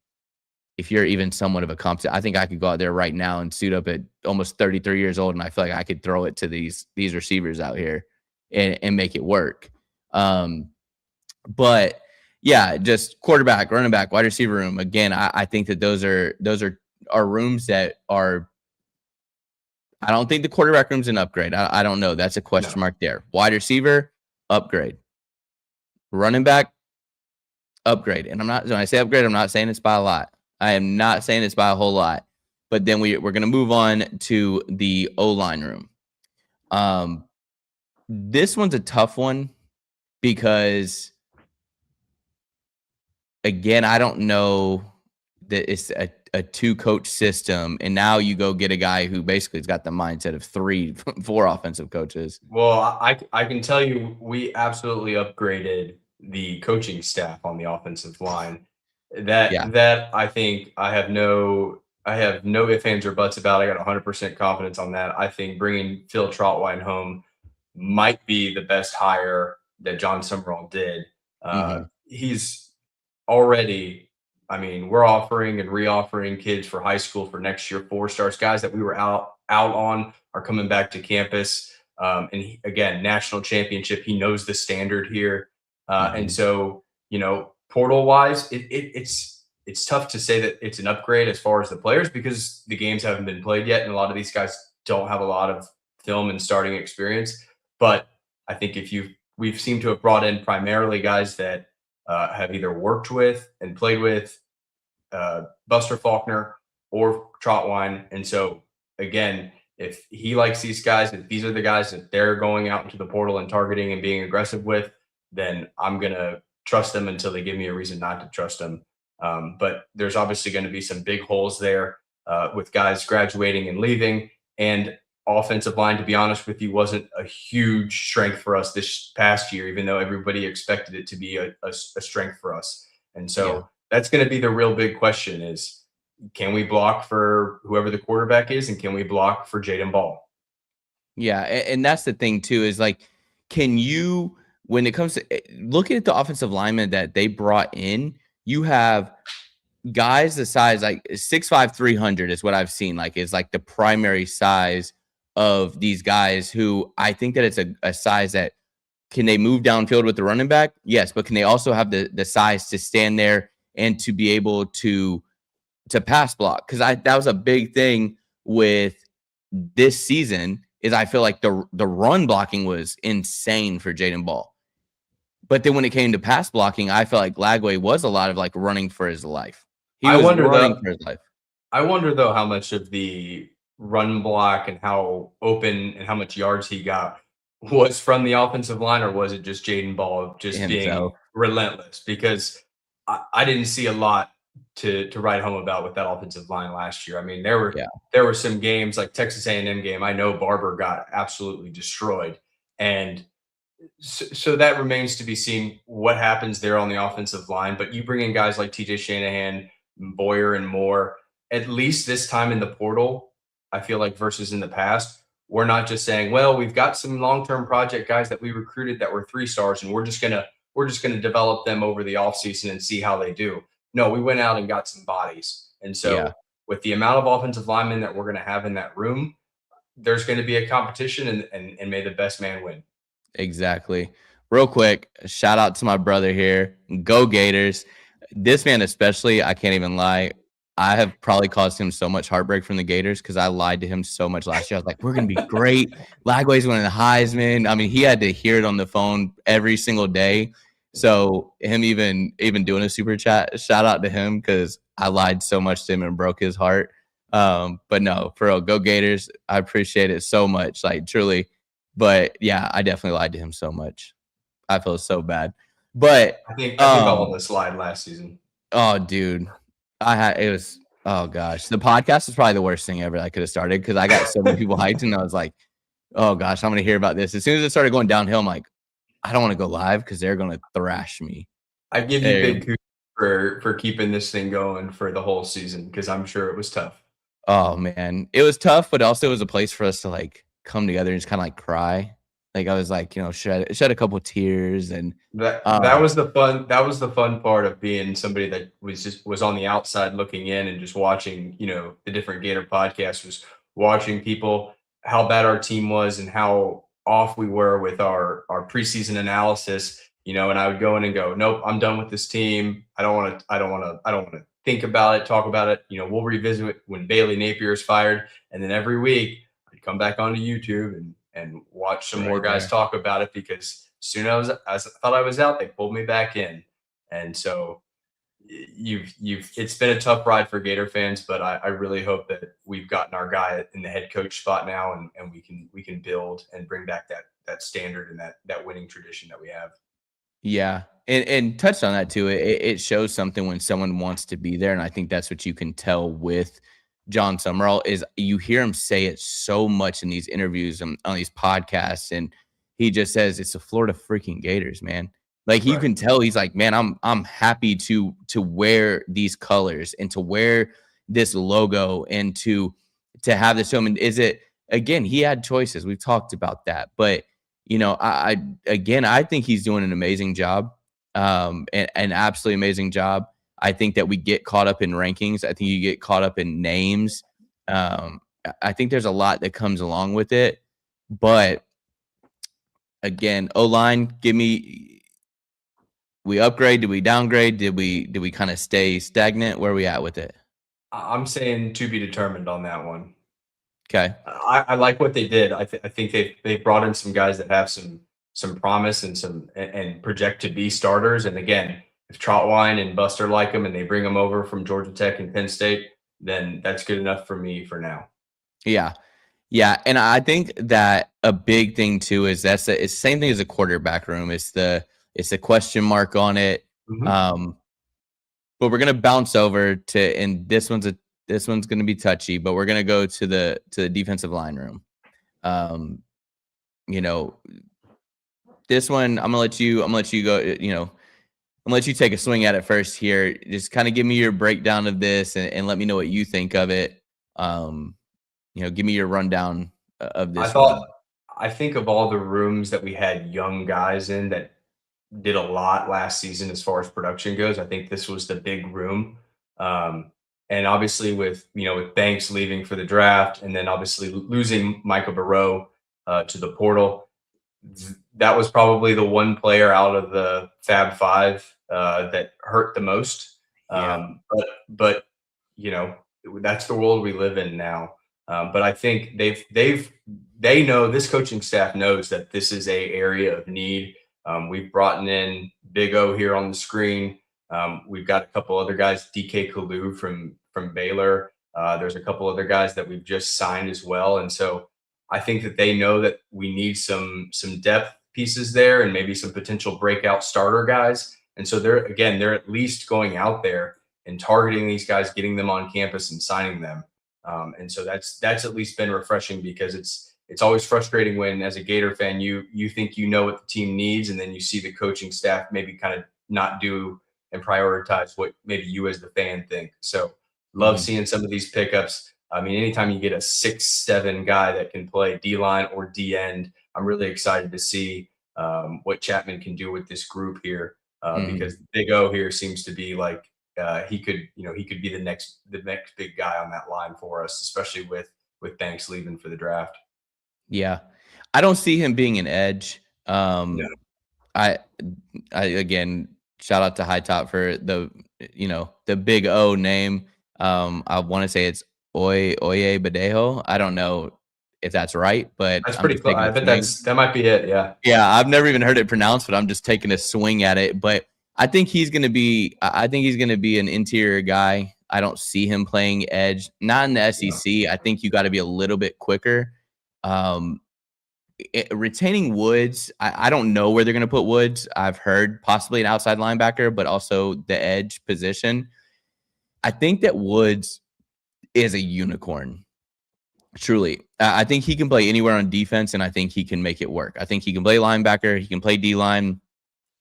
if you're even somewhat of a competent, I think I could go out there right now and suit up at almost 33 years old, and I feel like I could throw it to these receivers out here and make it work. But yeah, just quarterback, running back, wide receiver room. Again, I think that those are rooms that are. I don't think the quarterback room's an upgrade. I don't know. That's a question mark there. Wide receiver, upgrade. Running back, upgrade. And when I say upgrade, I'm not saying it's by a lot. I am not saying it's by a whole lot. But then we're going to move on to the O-line room. This one's a tough one because, again, I don't know that it's a two-coach system, and now you go get a guy who basically has got the mindset of 4 offensive coaches. Well, I can tell you we absolutely upgraded the coaching staff on the offensive line. That I think I have no ifs, ands, or buts about. I got 100% confidence on that. I think bringing Phil Trotwine home might be the best hire that John Summerall did. He's already, we're offering and reoffering kids for high school for next year, 4 stars, guys that we were out on are coming back to campus. And again, national championship. He knows the standard here. And so, portal wise, it's tough to say that it's an upgrade as far as the players because the games haven't been played yet. And a lot of these guys don't have a lot of film and starting experience. But I think we've seemed to have brought in primarily guys that have either worked with and played with Buster Faulkner or Trotwine. And so, again, if he likes these guys, if these are the guys that they're going out into the portal and targeting and being aggressive with, then I'm going to trust them until they give me a reason not to trust them. But there's obviously going to be some big holes there with guys graduating and leaving. And offensive line, to be honest with you, wasn't a huge strength for us this past year, even though everybody expected it to be a strength for us. And so that's going to be the real big question is, can we block for whoever the quarterback is, and can we block for Jaden Ball? Yeah, and that's the thing too, is like, can you, when it comes to looking at the offensive linemen that they brought in, you have guys the size like 6'5", 300 is what I've seen, like is like the primary size of these guys who I think that it's a size that can they move downfield with the running back? Yes, but can they also have the size to stand there and to be able to pass block? Because that was a big thing with this season is I feel like the run blocking was insane for Jaden Ball. But then when it came to pass blocking, I felt like Lagway was a lot of like running for his life. He was running for his life. I wonder though how much of the run block and how open and how much yards he got was from the offensive line, or was it just Jaden Ball just being relentless? Because I didn't see a lot to write home about with that offensive line last year. There were some games like Texas A&M game. I know Barber got absolutely destroyed, and so that remains to be seen what happens there on the offensive line. But you bring in guys like TJ Shanahan, Boyer, and Moore. At least this time in the portal, I feel like versus in the past, we're not just saying, well, we've got some long-term project guys that we recruited that were 3 stars, and we're just gonna develop them over the offseason and see how they do. No, we went out and got some bodies. And so with the amount of offensive linemen that we're going to have in that room, there's going to be a competition, and may the best man win. Exactly. Real quick, shout out to my brother here. Go Gators. This man especially, I can't even lie, I have probably caused him so much heartbreak from the Gators because I lied to him so much last year. I was like, we're going to be great. Lagway's winning the Heisman. He had to hear it on the phone every single day. So him even doing a super chat, shout out to him because I lied so much to him and broke his heart. But no, for real, go Gators. I appreciate it so much, like truly. But yeah, I definitely lied to him so much. I feel so bad. But I think all of us lied last season. oh, dude, it was oh gosh, the podcast was probably the worst thing ever I could have started because I got so many people hyped and I was like, oh gosh, I'm gonna hear about this. As soon as it started going downhill, I'm like, I don't want to go live because they're gonna thrash me. I give you big kudos for keeping this thing going for the whole season because I'm sure it was tough. Oh man, it was tough, but also it was a place for us to like come together and just kind of like cry. Like I was like, shed a couple tears and That was the fun part of being somebody that was on the outside looking in and just watching, the different Gator podcasts, was watching people, how bad our team was and how off we were with our preseason analysis, and I would go in and go, nope, I'm done with this team. I don't want to think about it, talk about it. We'll revisit it when Bailey Napier is fired. And then every week I'd come back onto YouTube and watch some more guys talk about it because soon as I thought I was out, they pulled me back in. And so it's been a tough ride for Gator fans, but I really hope that we've gotten our guy in the head coach spot now and we can build and bring back that standard and that winning tradition that we have. Yeah. And touched on that too. It shows something when someone wants to be there. And I think that's what you can tell with John Summerall is you hear him say it so much in these interviews and on these podcasts. And he just says it's the Florida freaking Gators, man. Like you can tell he's like, man, I'm happy to wear these colors and to wear this logo and to have this film. And is it again, he had choices. We've talked about that. But I think he's doing an amazing job, an absolutely amazing job. I think that we get caught up in rankings. I think you get caught up in names. I think there's a lot that comes along with it. But again, O-line, we upgrade? Did we downgrade? Did we kind of stay stagnant? Where are we at with it? I'm saying to be determined on that one. Okay. I like what they did. I think they brought in some guys that have some promise and project to be starters. And again, if Trotwine and Buster like them and they bring them over from Georgia Tech and Penn State, then that's good enough for me for now. Yeah. Yeah. And I think that a big thing too is it's the same thing as a quarterback room. It's the question mark on it. Mm-hmm. But we're gonna bounce over to, and this one's going to be touchy, but we're going to go to the defensive line room. This one, I'm going to let you go, I'm going to let you take a swing at it first here. Just kind of give me your breakdown of this and let me know what you think of it. Give me your rundown of this. I think of all the rooms that we had young guys in that did a lot last season as far as production goes. I think this was the big room. And obviously with Banks leaving for the draft and then obviously losing Michael Barrow to the portal, that was probably the one player out of the Fab Five that hurt the most. Yeah. But that's the world we live in now. But I think they know, this coaching staff knows that this is a area of need. We've brought in Big O here on the screen. We've got a couple other guys, DK Kalu from Baylor. There's a couple other guys that we've just signed as well. And so I think that they know that we need some depth pieces there and maybe some potential breakout starter guys. And so they're at least going out there and targeting these guys, getting them on campus and signing them. And so that's at least been refreshing because it's always frustrating when, as a Gator fan, you think you know what the team needs, and then you see the coaching staff maybe kind of not do and prioritize what maybe you as the fan think. So love seeing some of these pickups. I mean, anytime you get a 6'7" guy that can play D-line or D-end, I'm really excited to see what Chapman can do with this group here because Big O here seems to be like he could be the next big guy on that line for us, especially with Banks leaving for the draft. Yeah. I don't see him being an edge. No. I again, shout out to High Top for the Big O name. I want to say it's Oye Badejo. I don't know. if that's right, but That's I'm pretty just close. taking I a bet swing. that might be it. Yeah. Yeah, I've never even heard it pronounced, but I'm just taking a swing at it. But I think he's going to be. I think he's going to be an interior guy. I don't see him playing edge. Not in the SEC. I think you got to be a little bit quicker. Um, retaining Woods, I don't know where they're going to put Woods. I've heard possibly an outside linebacker, but also the edge position. I think that Woods is a unicorn. Truly. I think he can play anywhere on defense, and I think he can make it work. I think he can play linebacker. He can play D-line.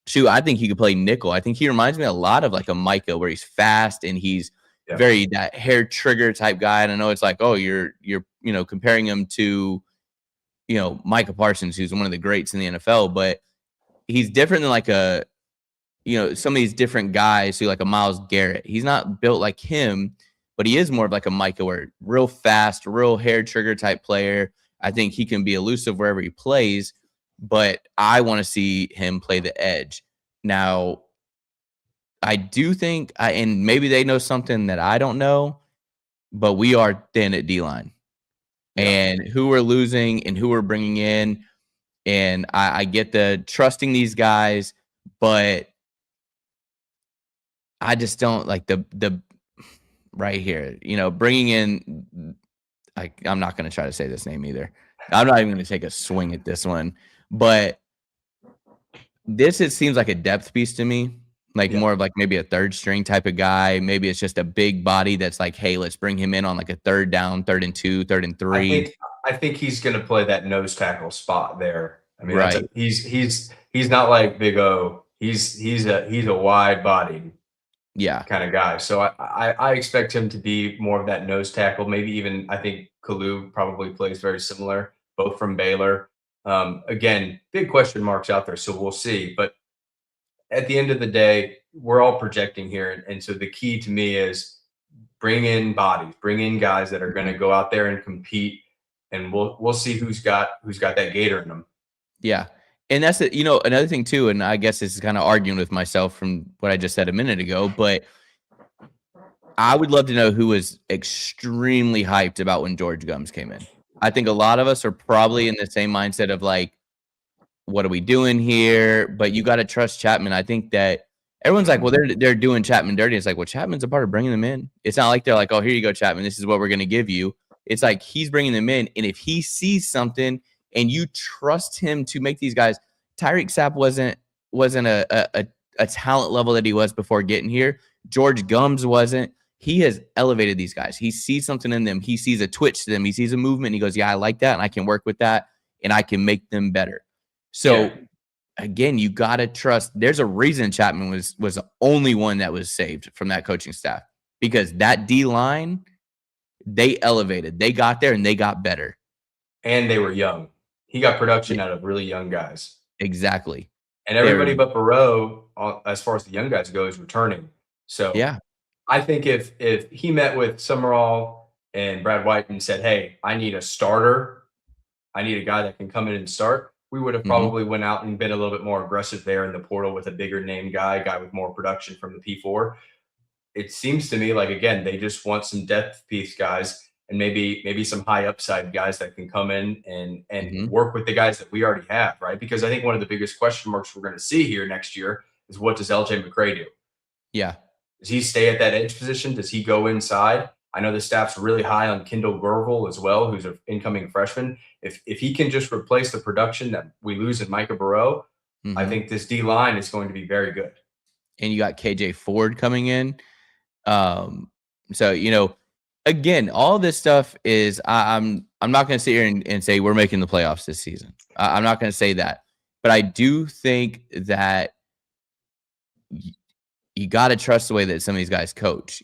Shoot, I think he could play nickel. I think he reminds me a lot of like a Micah, where he's fast and he's very that hair trigger type guy. And I know it's like, oh, you're comparing him to Micah Parsons, who's one of the greats in the NFL, but he's different than like some of these different guys who like a Myles Garrett. He's not built like him, but he is more of like a Micah, where real fast, real hair trigger type player. I think he can be elusive wherever he plays, but I want to see him play the edge. Now, I do think, and maybe they know something that I don't know, but we are thin at D-line. And who we're losing and who we're bringing in. And I get the trusting these guys, but I just don't like the right here, bringing in, I'm not going to try to say this name either. I'm not even going to take a swing at this one, but it seems like a depth piece to me, like more of like maybe a third string type of guy. Maybe it's just a big body that's like, hey, let's bring him in on like a third down, 3rd and 2, 3rd and 3. I think he's going to play that nose tackle spot there. I mean, right. He's not like Big O. He's a wide bodied kind of guy. So I expect him to be more of that nose tackle. Maybe even I think Kalu probably plays very similar, both from Baylor. Again, big question marks out there, so we'll see. But at the end of the day, we're all projecting here, and so the key to me is bring in bodies, bring in guys that are going to go out there and compete, and we'll see who's got that Gator in them. Yeah. And that's it. Another thing too, and I guess this is kind of arguing with myself from what I just said a minute ago, but I would love to know who was extremely hyped about when George Gums came in. I think a lot of us are probably in the same mindset of like, what are we doing here? But you got to trust Chapman. I think that everyone's like, well, they're doing Chapman dirty. It's like, well, Chapman's a part of bringing them in. It's not like they're like, oh, here you go, Chapman. This is what we're going to give you. It's like he's bringing them in. And if he sees something and you trust him to make these guys, Tyreek Sapp wasn't a talent level that he was before getting here. George Gums wasn't. He has elevated these guys. He sees something in them. He sees a twitch to them. He sees a movement. And he goes, yeah, I like that. And I can work with that. And I can make them better. So, again, you got to trust. There's a reason Chapman was the only one that was saved from that coaching staff, because that D-line, they elevated. They got there and they got better. And they were young. He got production out of really young guys. Exactly. And everybody but Burrow, as far as the young guys go, is returning. So yeah, I think if he met with Summerall and Brad White and said, hey, I need a starter, I need a guy that can come in and start, we would have probably went out and been a little bit more aggressive there in the portal with a bigger name guy with more production from the P4. It seems to me like, again, they just want some depth piece guys and maybe some high upside guys that can come in and work with the guys that we already have, right? Because I think one of the biggest question marks we're going to see here next year is, what does LJ McCray do? Yeah. Does he stay at that edge position? Does he go inside? I know the staff's really high on Kendall Gervil as well, who's an incoming freshman. If he can just replace the production that we lose in Micah Burrow, I think this D-line is going to be very good. And you got KJ Ford coming in. So, again, all this stuff is I'm not going to sit here and say we're making the playoffs this season. I'm not going to say that. But I do think that you got to trust the way that some of these guys coach.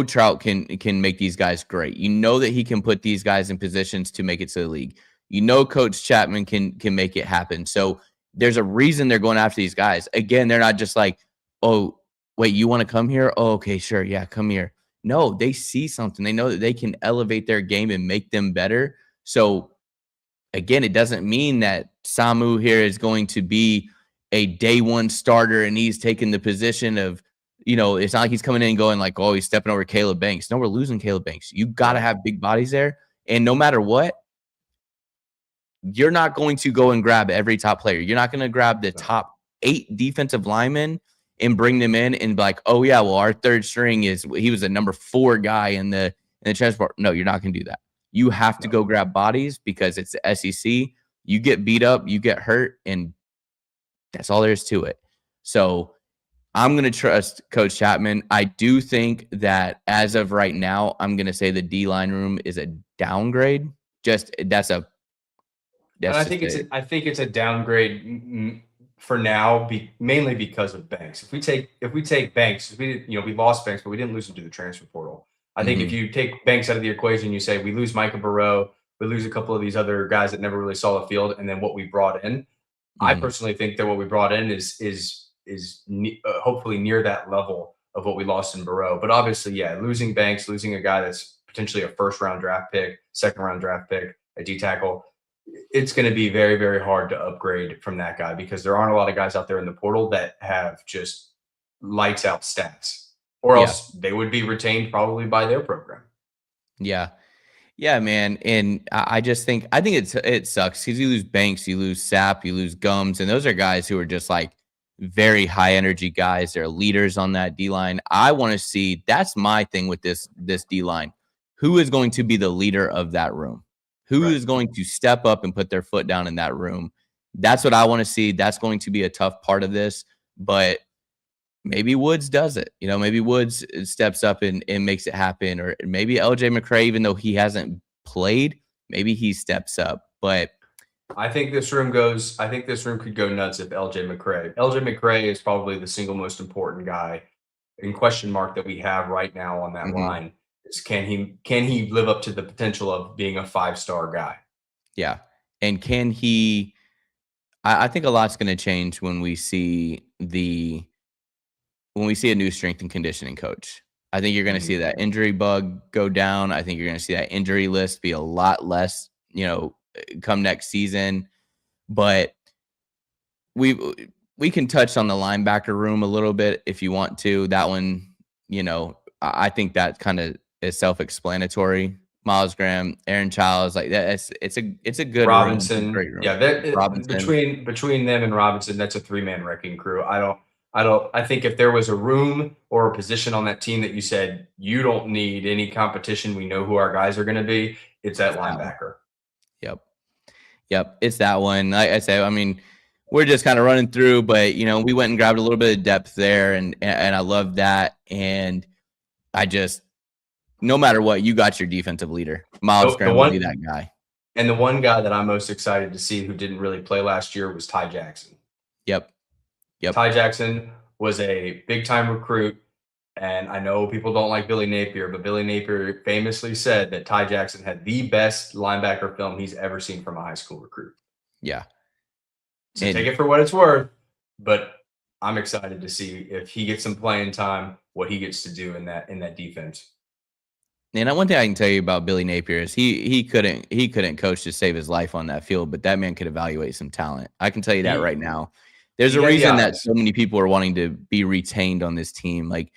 Trout can make these guys great. That he can put these guys in positions to make it to the league. Coach Chapman can make it happen. So there's a reason they're going after these guys. Again, they're not just like, oh, wait, you want to come here? Oh, okay, sure. Yeah, come here. No, they see something. They know that they can elevate their game and make them better. So again, it doesn't mean that Samu here is going to be a day one starter and he's taking the position of, it's not like he's coming in and going like, oh, he's stepping over Caleb Banks. No, we're losing Caleb Banks. You got to have big bodies there. And no matter what, you're not going to go and grab every top player. You're not going to grab the top 8 defensive linemen and bring them in and be like, oh yeah, well, our third string he was a number 4 guy in the transport. No, you're not going to do that. You have to go grab bodies because it's the SEC. You get beat up, you get hurt, and that's all there is to it. So I'm going to trust Coach Chapman. I do think that as of right now, I'm going to say the D-line room is a downgrade. I think it's a downgrade for now, mainly because of Banks. If we take Banks, we lost Banks, but we didn't lose him to the transfer portal. I think if you take Banks out of the equation, you say we lose Micah Burrow, we lose a couple of these other guys that never really saw the field, and then what we brought in. I personally think that what we brought in is hopefully near that level of what we lost in Burrow. But obviously, losing Banks, losing a guy that's potentially a first-round draft pick, second-round draft pick, a D tackle, it's going to be very, very hard to upgrade from that guy because there aren't a lot of guys out there in the portal that have just lights out stats, or else they would be retained probably by their program. Yeah. Yeah, man. And I think it sucks because you lose Banks, you lose Sapp, you lose Gums, and those are guys who are just like very high energy guys. They're leaders on that D line. I want to see, that's my thing with this D line. Who is going to be the leader of that room? Who is going to step up and put their foot down in that room? That's what I want to see. That's going to be a tough part of this, but maybe Woods does it. Maybe Woods steps up and makes it happen, or maybe LJ McCray, even though he hasn't played, maybe he steps up. But I think this room could go nuts if LJ McCray is probably the single most important guy in question mark that we have right now on that line. Can he live up to the potential of being a 5-star guy? Yeah. And can he, I think a lot's going to change when we see a new strength and conditioning coach. I think you're going to see that injury bug go down. I think you're going to see that injury list be a lot less, come next season. But we can touch on the linebacker room a little bit if you want to. That one, I think that kind of is self-explanatory. Miles Graham, Aaron Childs, like that. It's a good Robinson. Room. Room. Yeah, Robinson. Between them and Robinson, that's a 3-man wrecking crew. I think if there was a room or a position on that team that you said you don't need any competition, we know who our guys are going to be, it's that linebacker. Yep. It's that one. Like I said, I mean, we're just kind of running through, but we went and grabbed a little bit of depth there, and I love that. And I just, no matter what, you got your defensive leader. Miles Graham will be that guy. And the one guy that I'm most excited to see who didn't really play last year was Ty Jackson. Yep. Ty Jackson was a big-time recruit, and I know people don't like Billy Napier, but Billy Napier famously said that Ty Jackson had the best linebacker film he's ever seen from a high school recruit. Yeah. So take it for what it's worth, but I'm excited to see if he gets some playing time, what he gets to do in that defense. And one thing I can tell you about Billy Napier is he couldn't coach to save his life on that field, but that man could evaluate some talent. I can tell you that right now. There's a reason that so many people are wanting to be retained on this team. Like,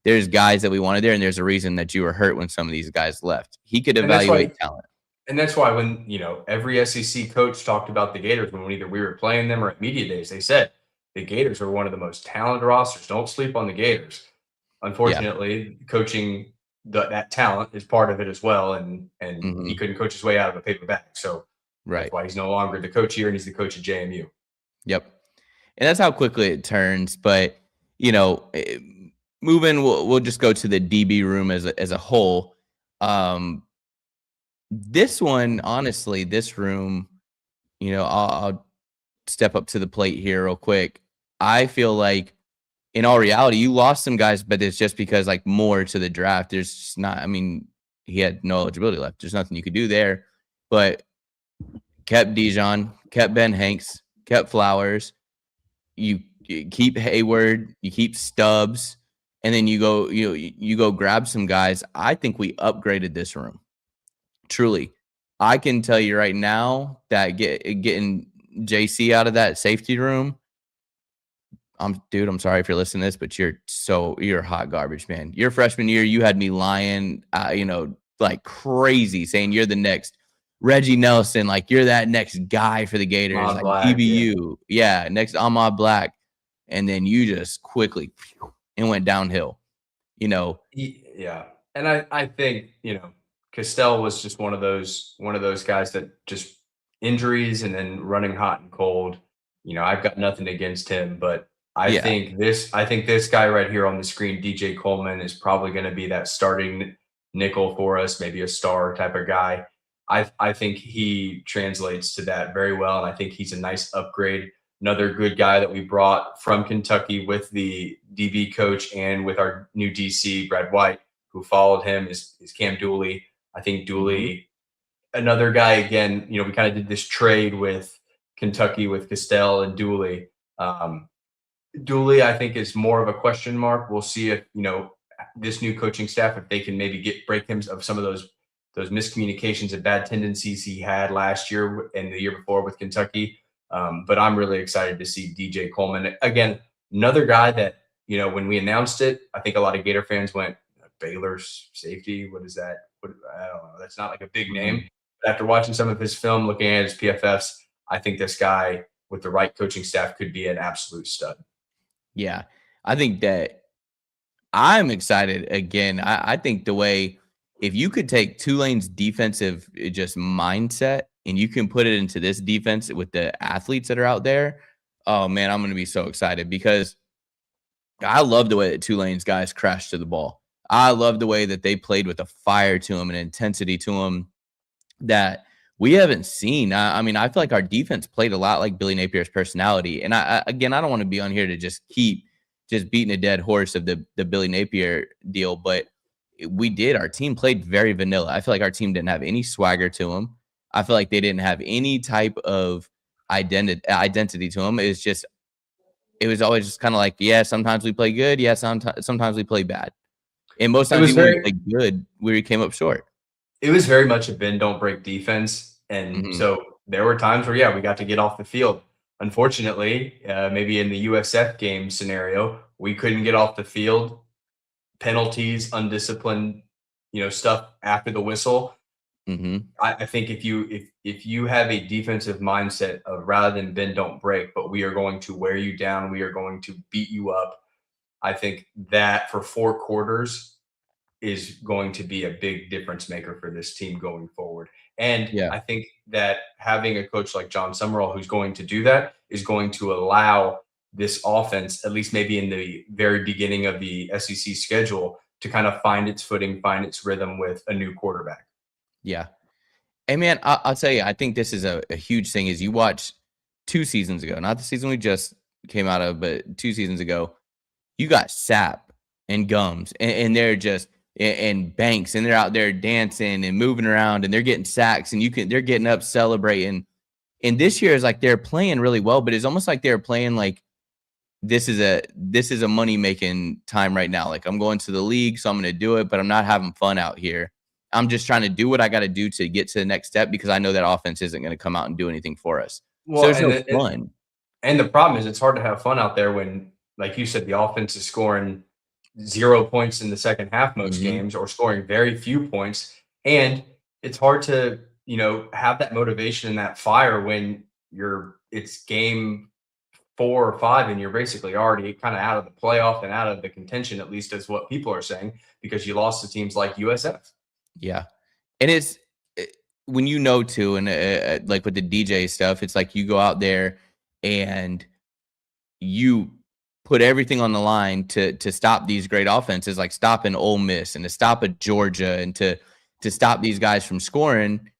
there's guys that we wanted there, and there's a reason that you were hurt when some of these guys left. He could evaluate talent. And that's why when, every SEC coach talked about the Gators, when either we were playing them or at media days, they said the Gators are one of the most talented rosters. Don't sleep on the Gators. Unfortunately, coaching that talent is part of it as well, and he couldn't coach his way out of a paper bag. So that's why he's no longer the coach here, and he's the coach at JMU. Yep. And that's how quickly it turns. But, moving, we'll just go to the DB room as a whole. This one, honestly, this room, I'll step up to the plate here real quick. I feel like, in all reality, you lost some guys, but it's just because, like, more to the draft. There's just not, he had no eligibility left. There's nothing you could do there. But kept Dijon, kept Ben Hanks, kept Flowers. You keep Hayward, you keep Stubbs, and then you go grab some guys. I think we upgraded this room. Truly. I can tell you right now that getting JC out of that safety room, I'm sorry if you're listening to this, but you're hot garbage, man. Your freshman year, you had me lying, like crazy, saying you're the next Reggie Nelson, like you're that next guy for the Gators, Ahmad like Black, DBU, yeah, next Ahmad Black, and then you just quickly and went downhill. Yeah. And I think, Castell was just one of those guys that just injuries and then running hot and cold. I've got nothing against him, but Yeah, I think this guy right here on the screen, DJ Coleman, is probably going to be that starting nickel for us, maybe a star type of guy. I think he translates to that very well, and I think he's a nice upgrade. Another good guy that we brought from Kentucky with the DB coach and with our new DC, Brad White, who followed him, is Cam Dooley. I think Dooley, another guy, again, we kind of did this trade with Kentucky with Castell and Dooley. Dooley, I think, is more of a question mark. We'll see if, this new coaching staff, if they can maybe break him of some of those miscommunications and bad tendencies he had last year and the year before with Kentucky. But I'm really excited to see DJ Coleman. Again, another guy that, when we announced it, I think a lot of Gator fans went, Baylor's safety? What is that? I don't know. That's not like a big name. But after watching some of his film, looking at his PFFs, I think this guy with the right coaching staff could be an absolute stud. Yeah. I think that I'm excited again. I think the way, if you could take Tulane's defensive just mindset and you can put it into this defense with the athletes that are out there, oh man, I'm going to be so excited because I love the way that Tulane's guys crashed to the ball. I love the way that they played with a fire to them and intensity to them that we haven't seen. I mean, I feel like our defense played a lot like Billy Napier's personality. And I don't want to be on here to just keep beating a dead horse of the Billy Napier deal, but we did. Our team played very vanilla. I feel like our team didn't have any swagger to them. I feel like they didn't have any type of identity to them. It was always just kind of like, yeah, sometimes we play good. Yeah, sometimes we play bad. And most times when we played good, we came up short. It was very much a bend, don't break defense. And so there were times where, we got to get off the field. Unfortunately, maybe in the USF game scenario, we couldn't get off the field. Penalties, undisciplined, stuff after the whistle. I think if you have a defensive mindset of rather than bend, don't break, but we are going to wear you down, we are going to beat you up. I think that for 4 quarters is going to be a big difference maker for this team going forward. And I think that having a coach like John Summerall who's going to do that is going to allow this offense, at least maybe in the very beginning of the SEC schedule, to kind of find its footing, find its rhythm with a new quarterback. Yeah. Hey, man, I'll tell you, I think this is a huge thing. Is you watch 2 seasons ago, not the season we just came out of, but 2 seasons ago, you got Sapp and Gums, and they're just – and Banks, and they're out there dancing and moving around, and they're getting sacks, and they're getting up celebrating. And this year is like they're playing really well, but it's almost like they're playing like this is a money making time right now. Like, I'm going to the league, so I'm going to do it, but I'm not having fun out here. I'm just trying to do what I got to do to get to the next step because I know that offense isn't going to come out and do anything for us. Well, so there's no fun. And the problem is it's hard to have fun out there when, like you said, the offense is scoring 0 points in the second half most games, or scoring very few points. And it's hard to, have that motivation and that fire when it's game 4 or 5 and you're basically already kind of out of the playoff and out of the contention, at least as what people are saying, because you lost to teams like USF. Yeah. And it's when too, and like with the DJ stuff, it's like you go out there and you put everything on the line to stop these great offenses, like stopping Ole Miss and to stop a Georgia and to stop these guys from scoring,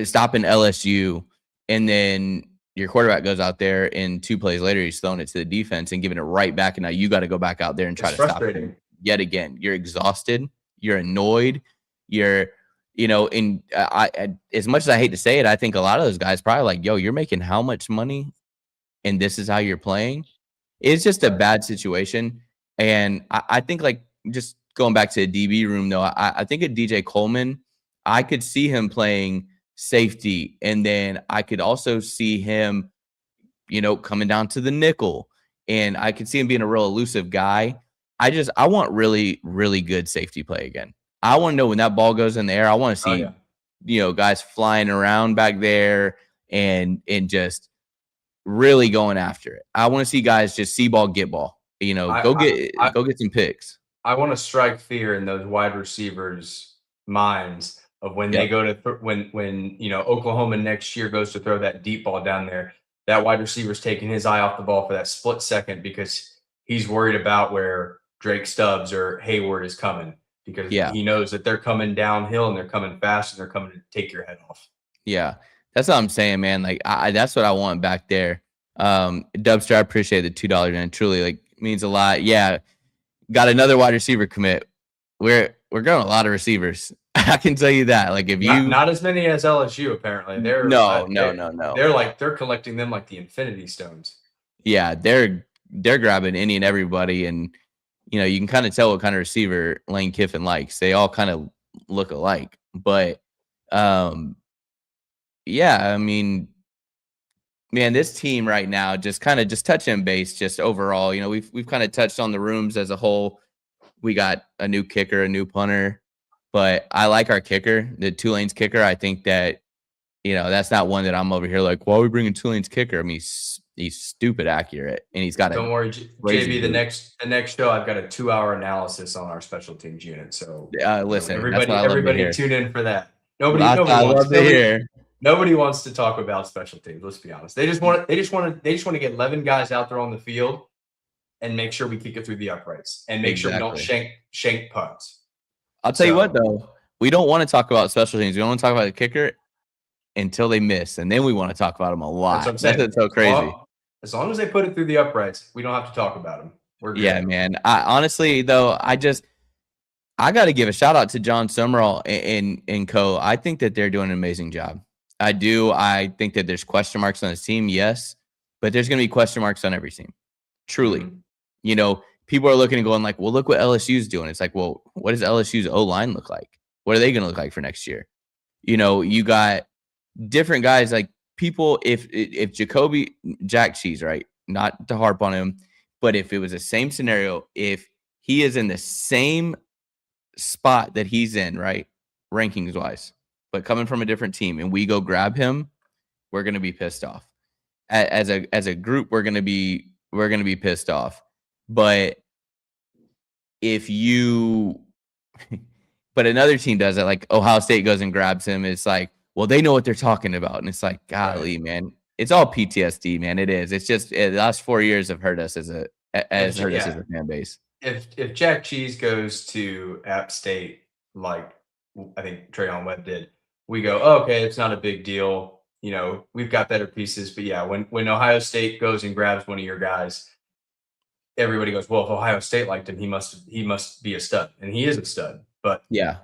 stopping LSU. And then your quarterback goes out there and 2 plays later, he's throwing it to the defense and giving it right back. And now you got to go back out there and try to stop him yet again. You're exhausted. You're annoyed. You're, and as much as I hate to say it, I think a lot of those guys probably like, yo, you're making how much money and this is how you're playing. It's just a bad situation. And I think, like, just going back to the DB room, though, I think at DJ Coleman, I could see him playing safety. And then I could also see him, coming down to the nickel. And I could see him being a real elusive guy. I want really, really good safety play again. I want to know when that ball goes in the air. I want to see guys flying around back there and just really going after it. I want to see guys just see ball, get ball. Go get some picks. I want to strike fear in those wide receivers' minds of when they go to when Oklahoma next year goes to throw that deep ball down there. That wide receiver's taking his eye off the ball for that split second because he's worried about where Drake Stubbs or Hayward is coming because he knows that they're coming downhill and they're coming fast and they're coming to take your head off. Yeah, that's what I'm saying, man. Like, that's what I want back there. Dubster, I appreciate the $2, man. Truly, means a lot. Yeah, got another wide receiver commit. We're growing a lot of receivers. I can tell you that. Like, if not as many as LSU, apparently. They're no. They're collecting them like the Infinity Stones. Yeah, they're grabbing any and everybody, and you can kind of tell what kind of receiver Lane Kiffin likes. They all kind of look alike, but yeah, I mean, man, this team right now just touching base, just overall. We've kind of touched on the rooms as a whole. We got a new kicker, a new punter, but I like our kicker, the Tulane's kicker. I think that that's not one that I'm over here like, why are we bringing Tulane's kicker? I mean, he's stupid accurate, and he's got Don't worry, JB. The next show, I've got a 2-hour analysis on our special teams unit. So listen, everybody tune in for that. Nobody wants to talk about special teams. Let's be honest. They just want to get 11 guys out there on the field and make sure we kick it through the uprights and make sure we don't shank punts. I'll tell you what, though, we don't want to talk about special teams. We don't want to talk about the kicker until they miss, and then we want to talk about them a lot. That's what I'm saying. That's so crazy. As long as they put it through the uprights, we don't have to talk about them. We're good. Yeah, man. Honestly, though, I got to give a shout out to John Summerall and co. I think that they're doing an amazing job. I do. I think that there's question marks on this team, yes, but there's going to be question marks on every team. Truly. Mm-hmm. People are looking and going like, well, look what LSU's doing. It's like, well, what does LSU's O-line look like? What are they going to look like for next year? You got different guys, like people, if Jacoby Jack Cheese, right? Not to harp on him, but if it was the same scenario, if he is in the same spot that he's in, right, rankings wise, but coming from a different team, and we go grab him, we're gonna be pissed off. As a group, we're gonna be pissed off. But if you, but another team does it, like Ohio State goes and grabs him, it's like, well, they know what they're talking about, and it's like, golly, man, it's all PTSD, man. It is. It's just the last 4 years have hurt us as a fan base. If Jack Cheese goes to App State, like I think Trayon Webb did, we go, okay, it's not a big deal. We've got better pieces. But yeah, when Ohio State goes and grabs one of your guys, everybody goes, well, if Ohio State liked him, he must be a stud, and he is a stud. But yeah,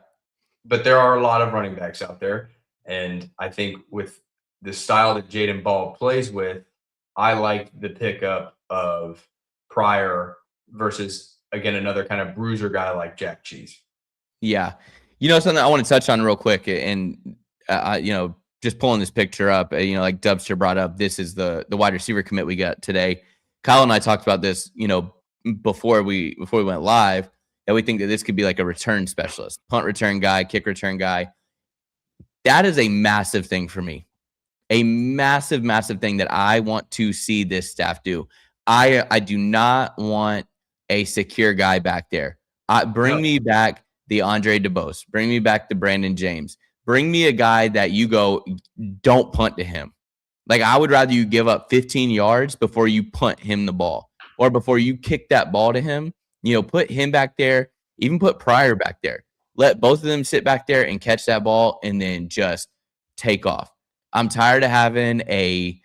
but there are a lot of running backs out there, and I think with the style that Jaden Ball plays with, I like the pickup of Pryor versus, again, another kind of bruiser guy like Jack Cheese. Yeah. Something I want to touch on real quick, and, just pulling this picture up, like Dubster brought up, this is the wide receiver commit we got today. Kyle and I talked about this, before we went live, that we think that this could be like a return specialist, punt return guy, kick return guy. That is a massive thing for me. A massive, massive thing that I want to see this staff do. I do not want a secure guy back there. Bring me back the Andre DeBose. Bring me back the Brandon James. Bring me a guy that you go, don't punt to him. Like, I would rather you give up 15 yards before you punt him the ball, or before you kick that ball to him. Put him back there, even put Pryor back there. Let both of them sit back there and catch that ball and then just take off. I'm tired of having a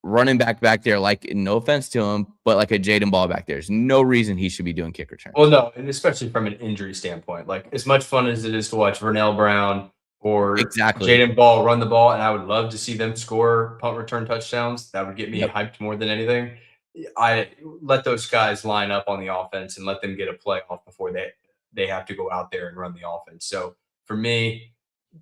running back there, like, no offense to him, but like a Jaden Ball back there. There's no reason he should be doing kick returns. Well, no, and especially from an injury standpoint. Like, as much fun as it is to watch Vernell Brown or Jaden Ball run the ball, and I would love to see them score punt return touchdowns. That would get me hyped more than anything. I let those guys line up on the offense and let them get a play off before they have to go out there and run the offense. So for me,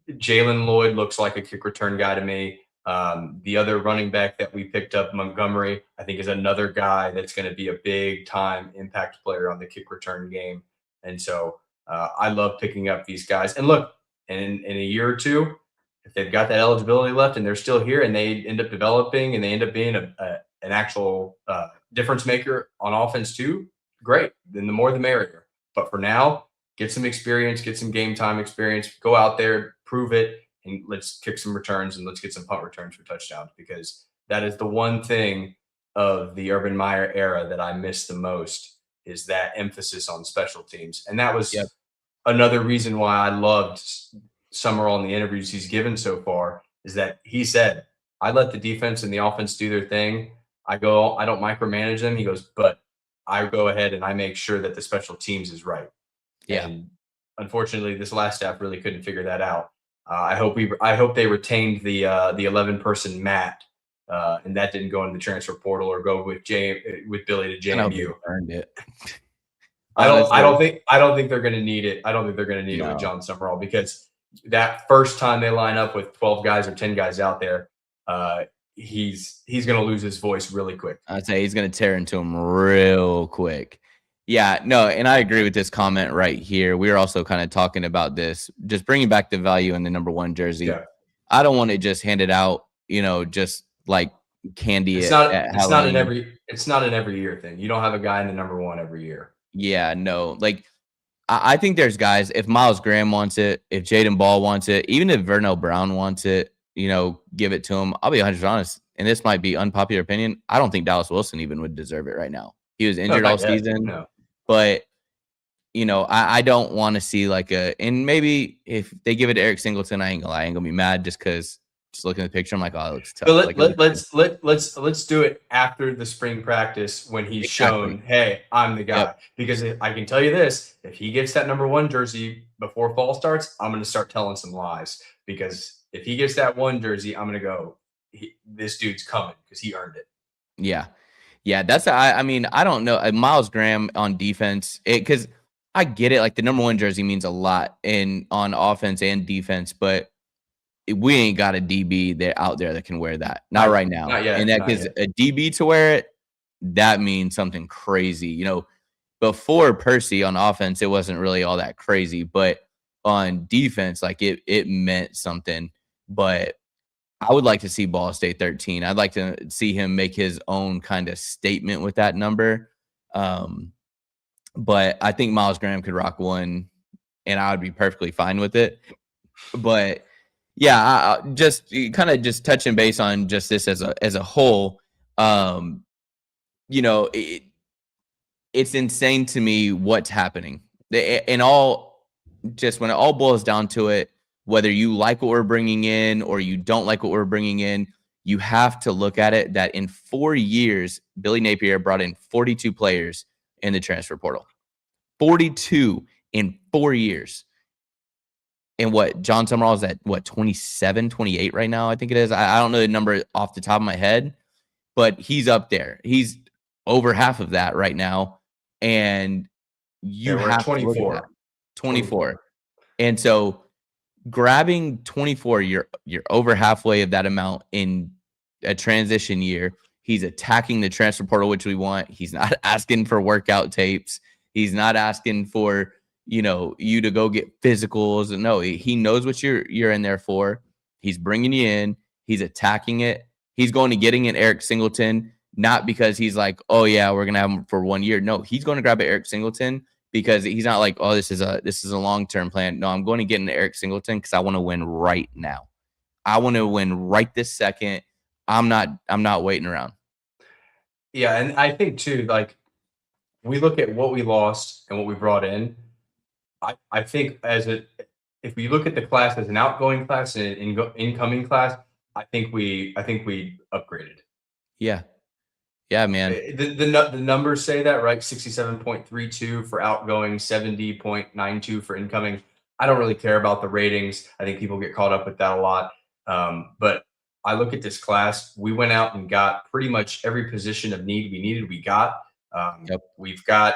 Jalen Lloyd looks like a kick return guy to me. The other running back that we picked up, Montgomery, I think is another guy that's going to be a big time impact player on the kick return game. And so I love picking up these guys. And look, in a year or two, if they've got that eligibility left and they're still here and they end up developing and they end up being an actual difference maker on offense too, great. Then the more the merrier. But for now, get some experience, get some game time experience, go out there, prove it, and let's kick some returns and let's get some punt returns for touchdowns, because that is the one thing of the Urban Meyer era that I miss the most, is that emphasis on special teams. And that was another reason why I loved Summerall in the interviews he's given so far, is that he said, I let the defense and the offense do their thing. I don't micromanage them. He goes, but I go ahead and I make sure that the special teams is right. Yeah. And unfortunately, this last staff really couldn't figure that out. I hope they retained the 11-person mat, and that didn't go in the transfer portal or go with Billy to JMU. Earned it. I don't think they're going to need it. I don't think they're going to need it with John Summerall, because that first time they line up with 12 guys or 10 guys out there, he's going to lose his voice really quick. I'd say he's going to tear into him real quick. Yeah, no, and I agree with this comment right here. We were also kind of talking about this, just bringing back the value in the number 1 jersey. Yeah. I don't want to just hand it out, just like candy. It's not an every year thing. You don't have a guy in the number 1 every year. Yeah, no. Like, I think there's guys, if Miles Graham wants it, if Jaden Ball wants it, even if Vernell Brown wants it, give it to him. I'll be 100% honest, and this might be unpopular opinion. I don't think Dallas Wilson even would deserve it right now. He was injured all season. No. But, I don't want to see and maybe if they give it to Eric Singleton, I ain't gonna be mad, just because just looking at the picture, I'm like, oh, it looks tough. But let's do it after the spring practice when he's shown, hey, I'm the guy. Yep. Because I can tell you this, if he gets that number 1 jersey before fall starts, I'm going to start telling some lies, because if he gets that 1 jersey, I'm going to go, this dude's coming because he earned it. Yeah. Yeah, that's I don't know. Miles Graham on defense, because I get it. Like, the number 1 jersey means a lot on offense and defense, but we ain't got a DB out there that can wear that. Not right now. Not yet. And that gives a DB to wear it, that means something crazy. Before Percy on offense, it wasn't really all that crazy, but on defense, like it meant something. But I would like to see Ball stay 13. I'd like to see him make his own kind of statement with that number. But I think Miles Graham could rock 1, and I would be perfectly fine with it. But yeah, just kind of just touching base on just this as a whole. It's insane to me what's happening. When it all boils down to it, whether you like what we're bringing in or you don't like what we're bringing in, you have to look at it that in 4 years, Billy Napier brought in 42 players in the transfer portal. 42 in 4 years. And John Summerall is at 27, 28 right now, I think it is. I don't know the number off the top of my head, but he's up there. He's over half of that right now. And you have 24. To look at that. 24. And so grabbing 24, you're over halfway of that amount in a transition year. He's attacking the transfer portal, which we want. He's not asking for workout tapes. He's not asking for, you to go get physicals. No, he knows what you're in there for. He's bringing you in. He's attacking it. He's going to getting an Eric Singleton, not because he's like, oh yeah, we're going to have him for 1 year. No, he's going to grab an Eric Singleton because he's not like, oh, this is a long-term plan. No, I'm going to get an Eric Singleton because I want to win right now. I want to win right this second. I'm not waiting around. Yeah, and I think too, like, we look at what we lost and what we brought in. I think if we look at the class as an outgoing class and an incoming class, I think we upgraded. Yeah. Yeah, man. The numbers say that, right? 67.32 for outgoing, 70.92 for incoming. I don't really care about the ratings. I think people get caught up with that a lot. But I look at this class. We went out and got pretty much every position of need we needed. We got. Yep. We've got.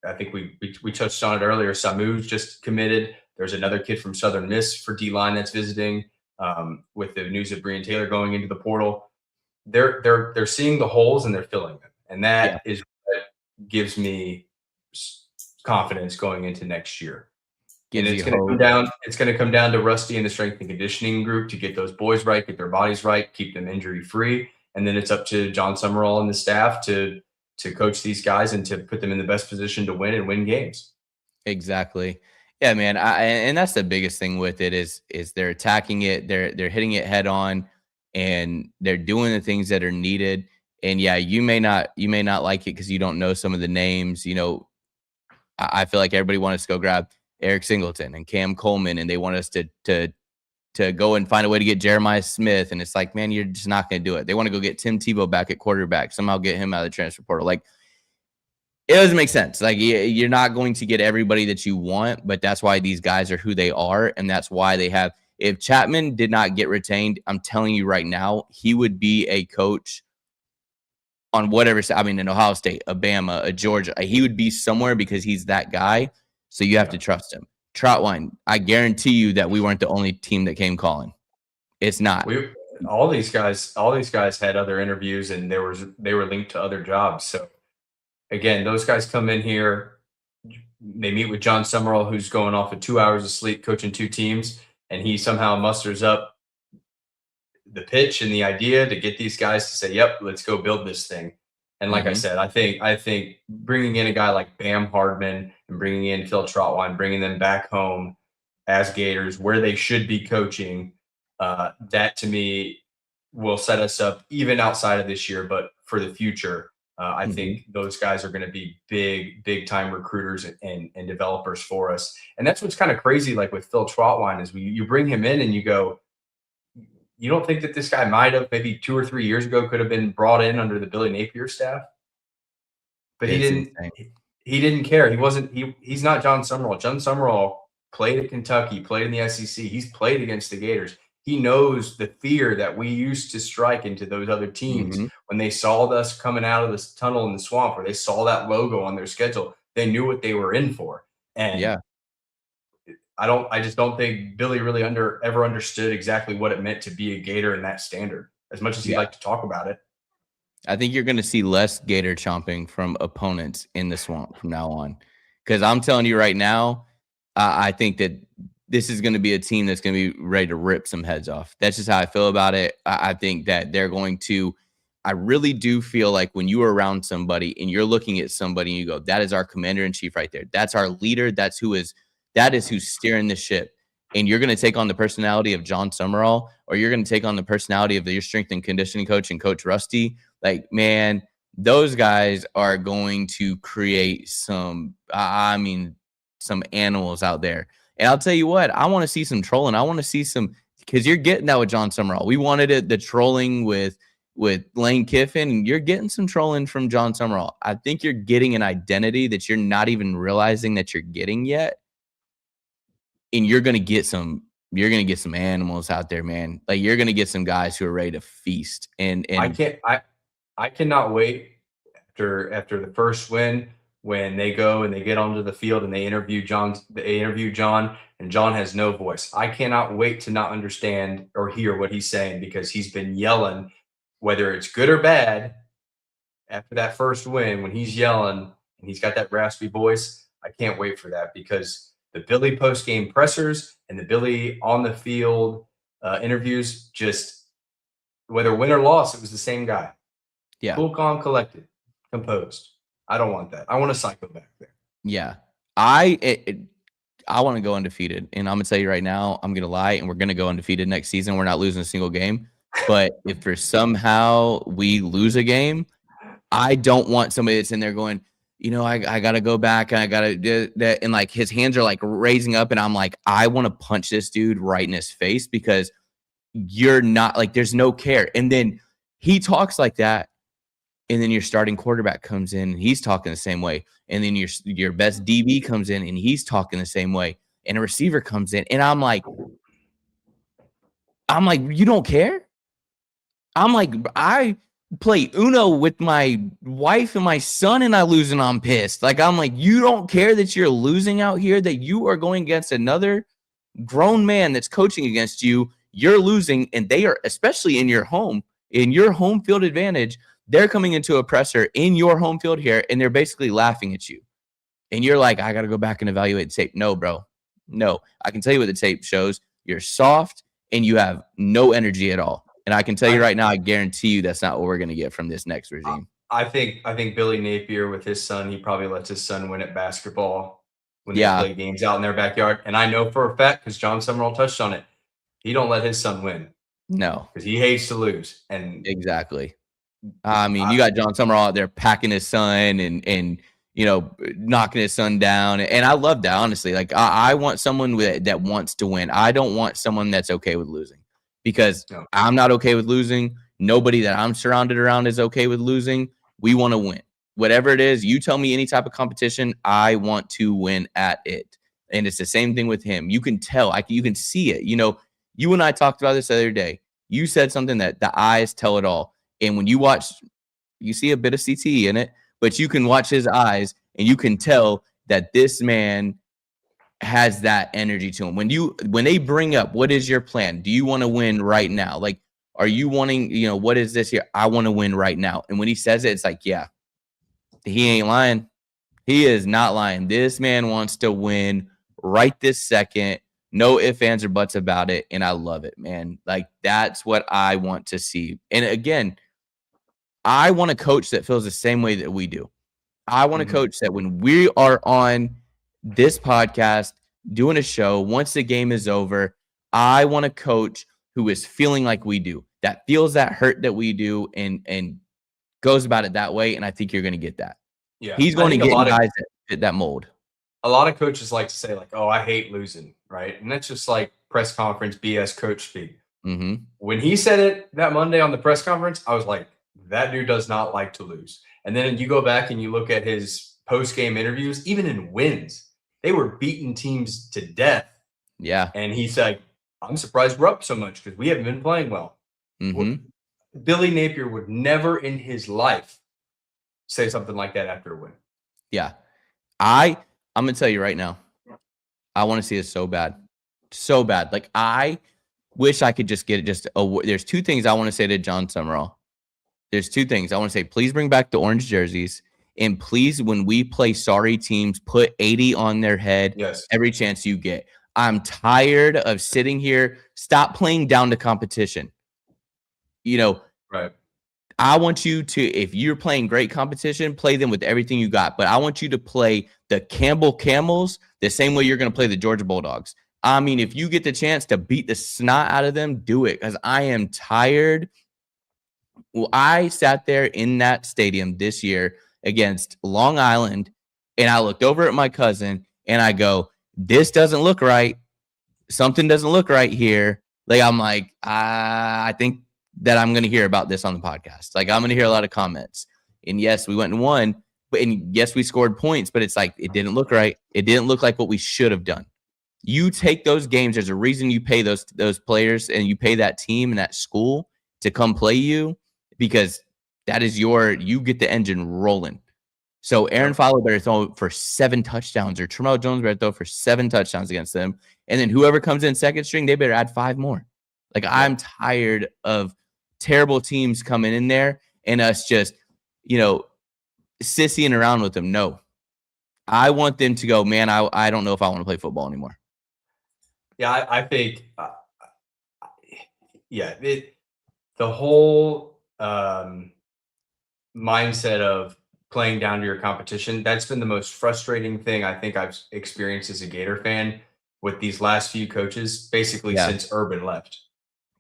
I think we touched on it earlier. Samu's just committed. There's another kid from Southern Miss for D-line that's visiting. With the news of Breon Taylor going into the portal, they're seeing the holes and they're filling them, and that is what gives me confidence going into next year. And Gives it's you going to come hope. down. It's going to come down to Rusty and the strength and conditioning group to get those boys right, get their bodies right, keep them injury free, and then it's up to John Summerall and the staff to coach these guys and to put them in the best position to win and win games. Exactly. Yeah, man. And that's the biggest thing with it is they're attacking it, they're hitting it head on, and they're doing the things that are needed. And yeah, you may not like it because you don't know some of the names. You know, I feel like everybody wants to go grab Eric Singleton and Cam Coleman, and they want us to go and find a way to get Jeremiah Smith. And it's like, man, you're just not going to do it. They want to go get Tim Tebow back at quarterback, somehow get him out of the transfer portal. Like, it doesn't make sense. Like, you're not going to get everybody that you want, but that's why these guys are who they are. And that's why they have, if Chapman did not get retained, I'm telling you right now, he would be a coach on whatever. I mean, in Ohio State, a Bama, a Georgia, he would be somewhere because he's that guy. So you have to trust him. Troutwine, I guarantee you that we weren't the only team that came calling. It's not. All these guys had other interviews, and they were linked to other jobs. So again, those guys come in here, they meet with John Summerall, who's going off of 2 hours of sleep coaching two teams, and he somehow musters up the pitch and the idea to get these guys to say, yep, let's go build this thing. And like I said, I think bringing in a guy like Bam Hardman and bringing in Phil Trotwine, bringing them back home as Gators where they should be coaching, that to me will set us up even outside of this year, but for the future. I think those guys are going to be big time recruiters and developers for us. And that's what's kind of crazy, like with Phil Trotwine, is you bring him in and you go, you don't think that this guy might have maybe 2 or 3 years ago could have been brought in under the Billy Napier staff? But he didn't care. He's not John Summerall. John Summerall played at Kentucky, played in the SEC. He's played against the Gators. He knows the fear that we used to strike into those other teams when they saw us coming out of this tunnel in the swamp, or they saw that logo on their schedule. They knew what they were in for. And I just don't think Billy really ever understood exactly what it meant to be a Gator in that standard, as much as he'd like to talk about it. I think you're going to see less Gator chomping from opponents in the swamp from now on. Because I'm telling you right now, I think that this is going to be a team that's going to be ready to rip some heads off. That's just how I feel about it. I think that they're going to, I really do feel like when you are around somebody and you're looking at somebody and you go, that is our commander-in-chief right there. That's our leader. That is who's steering the ship. And you're going to take on the personality of John Summerall, or you're going to take on the personality of your strength and conditioning coach and Coach Rusty. Like, man, those guys are going to create some animals out there. And I'll tell you what, I want to see some trolling. I want to see some, because you're getting that with John Summerall. We wanted it, the trolling with Lane Kiffin, and you're getting some trolling from John Summerall. I think you're getting an identity that you're not even realizing that you're getting yet. And you're going to get some animals out there, man. Like, you're going to get some guys who are ready to feast. And I cannot wait after the first win, when they go and they get onto the field and they interview John, and John has no voice. I cannot wait to not understand or hear what he's saying, because he's been yelling, whether it's good or bad, after that first win, when he's yelling and he's got that raspy voice. I can't wait for that, because the Billy post-game pressers and the Billy on the field interviews, just whether win or loss, it was the same guy. Yeah. Cool, calm, collected, composed. I don't want that. I want a psycho back there. Yeah. I want to go undefeated. And I'm going to tell you right now, I'm going to lie, and we're going to go undefeated next season. We're not losing a single game. But if for somehow we lose a game, I don't want somebody that's in there going, I got to go back and I got to do that. And like, his hands are like raising up. And I'm like, I want to punch this dude right in his face, because you're not, like, there's no care. And then he talks like that. And then your starting quarterback comes in and he's talking the same way. And then your best DB comes in and he's talking the same way. And a receiver comes in, and I'm like, you don't care? I'm like, I play Uno with my wife and my son and I lose and I'm pissed. Like, I'm like, you don't care that you're losing out here, that you are going against another grown man that's coaching against you. You're losing, and they are, especially in your home field advantage, they're coming into a presser in your home field here, and they're basically laughing at you. And you're like, I got to go back and evaluate tape. No, bro. No, I can tell you what the tape shows. You're soft and you have no energy at all. And I can tell you right now, I guarantee you that's not what we're going to get from this next regime. I think Billy Napier with his son, he probably lets his son win at basketball when they Yeah. play games out in their backyard. And I know for a fact, because John Summerall touched on it, he don't let his son win No, because he hates to lose. And exactly. I mean, you got John Summerall out there packing his son and knocking his son down. And I love that, honestly. Like, I want someone that wants to win. I don't want someone that's okay with losing because I'm not okay with losing. Nobody that I'm surrounded around is okay with losing. We want to win. Whatever it is, you tell me any type of competition, I want to win at it. And it's the same thing with him. You can tell. You can see it. You and I talked about this the other day. You said something that the eyes tell it all. And when you watch, you see a bit of CTE in it, but you can watch his eyes and you can tell that this man has that energy to him. When they bring up, what is your plan? Do you want to win right now? Like, are you wanting, what is this here? I want to win right now. And when he says it, it's like, yeah, he ain't lying. He is not lying. This man wants to win right this second. No ifs, ands, or buts about it. And I love it, man. Like, that's what I want to see. And again, I want a coach that feels the same way that we do. I want a coach that when we are on this podcast doing a show, once the game is over, I want a coach who is feeling like we do, that feels that hurt that we do and goes about it that way. And I think you're going to get that. Yeah, he's going to get guys that fit that mold. A lot of coaches like to say, like, oh, I hate losing, right? And that's just like press conference BS coach speak. When he said it that Monday on the press conference, I was like, that dude does not like to lose. And then you go back and you look at his post-game interviews, even in wins, they were beating teams to death. Yeah. And he's like, I'm surprised we're up so much because we haven't been playing well. Billy Napier would never in his life say something like that after a win. Yeah. I'm going to tell you right now, I want to see it so bad. So bad. Like, I wish I could just get it. There's two things I want to say to John Summerall. There's two things. I want to say, please bring back the orange jerseys. And please, when we play sorry teams, put 80 on their head every chance you get. I'm tired of sitting here. Stop playing down to competition. Right. I want you to, if you're playing great competition, play them with everything you got. But I want you to play the Campbell Camels the same way you're going to play the Georgia Bulldogs. I mean, if you get the chance to beat the snot out of them, do it. Because I am tired. Well, I sat there in that stadium this year against Long Island, and I looked over at my cousin, and I go, this doesn't look right. Something doesn't look right here. Like, I'm like, I think that I'm going to hear about this on the podcast. Like, I'm going to hear a lot of comments. And yes, we went and won. And yes, we scored points, but it's like, it didn't look right. It didn't look like what we should have done. You take those games. There's a reason you pay those players and you pay that team and that school to come play you, because that is you get the engine rolling. So Aaron Fowler better throw for 7 touchdowns, or Terrell Jones better throw for 7 touchdowns against them. And then whoever comes in second string, they better add 5 more. Like, I'm tired of terrible teams coming in there and us just, sissying around with them. No, I want them to go, man, I don't know if I want to play football anymore. Yeah, I think, the whole mindset of playing down to your competition, that's been the most frustrating thing I think I've experienced as a Gator fan with these last few coaches, basically since Urban left.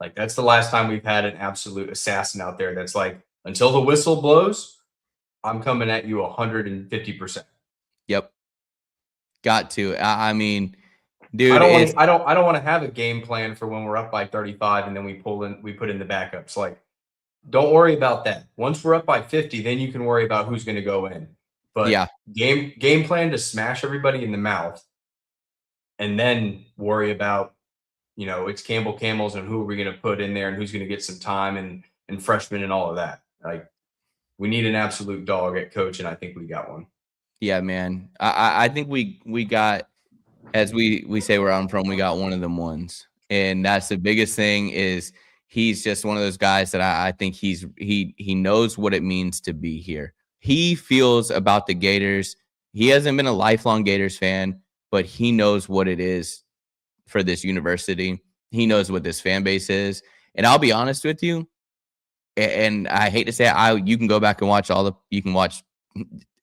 Like, that's the last time we've had an absolute assassin out there that's like, until the whistle blows, I'm coming at you 150%. Yep. Got to. I mean, dude, I don't want to have a game plan for when we're up by 35 and then we put in the backups. Like, don't worry about that. Once we're up by 50, then you can worry about who's going to go in. But game plan to smash everybody in the mouth, and then worry about, it's Campbell Camels and who are we going to put in there and who's going to get some time and freshmen and all of that. Like, we need an absolute dog at coach, and I think we got one. Yeah, man. I think we got, as we say where I'm from, we got one of them ones. And that's the biggest thing, is he's just one of those guys that I think he knows what it means to be here. He feels about the Gators. He hasn't been a lifelong Gators fan, but he knows what it is for this university. He knows what this fan base is. And I'll be honest with you, and I hate to say it, you can go back and watch you can watch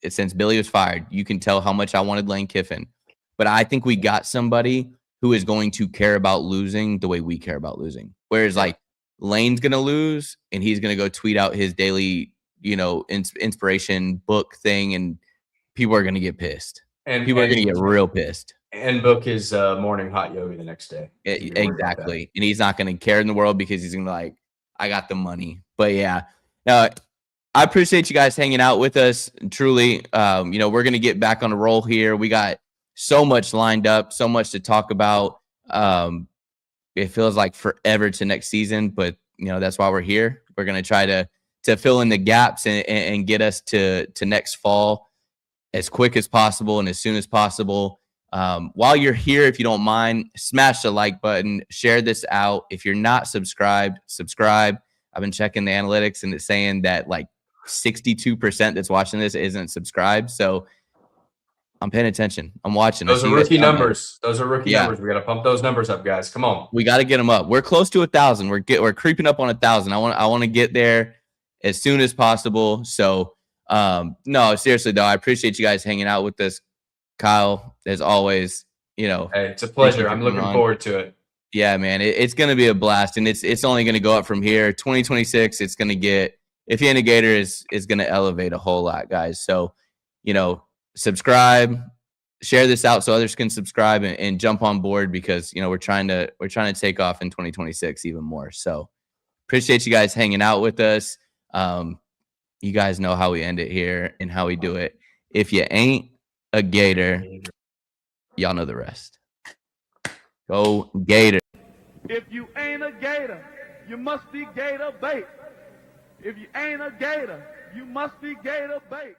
since Billy was fired. You can tell how much I wanted Lane Kiffin. But I think we got somebody who is going to care about losing the way we care about losing. Whereas like Lane's going to lose and he's going to go tweet out his daily, inspiration book thing, and people are going to get pissed. And people are going to get real pissed. And book his morning hot yoga the next day. Exactly. And he's not going to care in the world because he's going to be like, I got the money. But yeah, no, I appreciate you guys hanging out with us. Truly, we're going to get back on the roll here. We got so much lined up, so much to talk about. It feels like forever to next season, but that's why we're here. We're going to try to fill in the gaps and get us to next fall as quick as possible and as soon as possible. While you're here, if you don't mind, smash the like button, share this out. If you're not subscribed, subscribe. I've been checking the analytics and it's saying that like 62% that's watching this isn't subscribed. So I'm paying attention. I'm watching. Those are rookie numbers. Those are rookie numbers. We got to pump those numbers up, guys. Come on. We got to get them up. We're close to 1,000. We're creeping up on 1,000. I want to get there as soon as possible. So no, seriously though, I appreciate you guys hanging out with us. Kyle, as always, hey, it's a pleasure. I'm looking forward to it. Yeah, man, it's going to be a blast, and it's only going to go up from here. 2026, it's going to get, if you're in a Gator, is going to elevate a whole lot, guys. So, subscribe, share this out so others can subscribe and jump on board because we're trying to take off in 2026 even more. So, appreciate you guys hanging out with us. You guys know how we end it here and how we do it. If you ain't a Gator, y'all know the rest. Go Gator. If you ain't a Gator, you must be Gator bait. If you ain't a Gator, you must be Gator bait.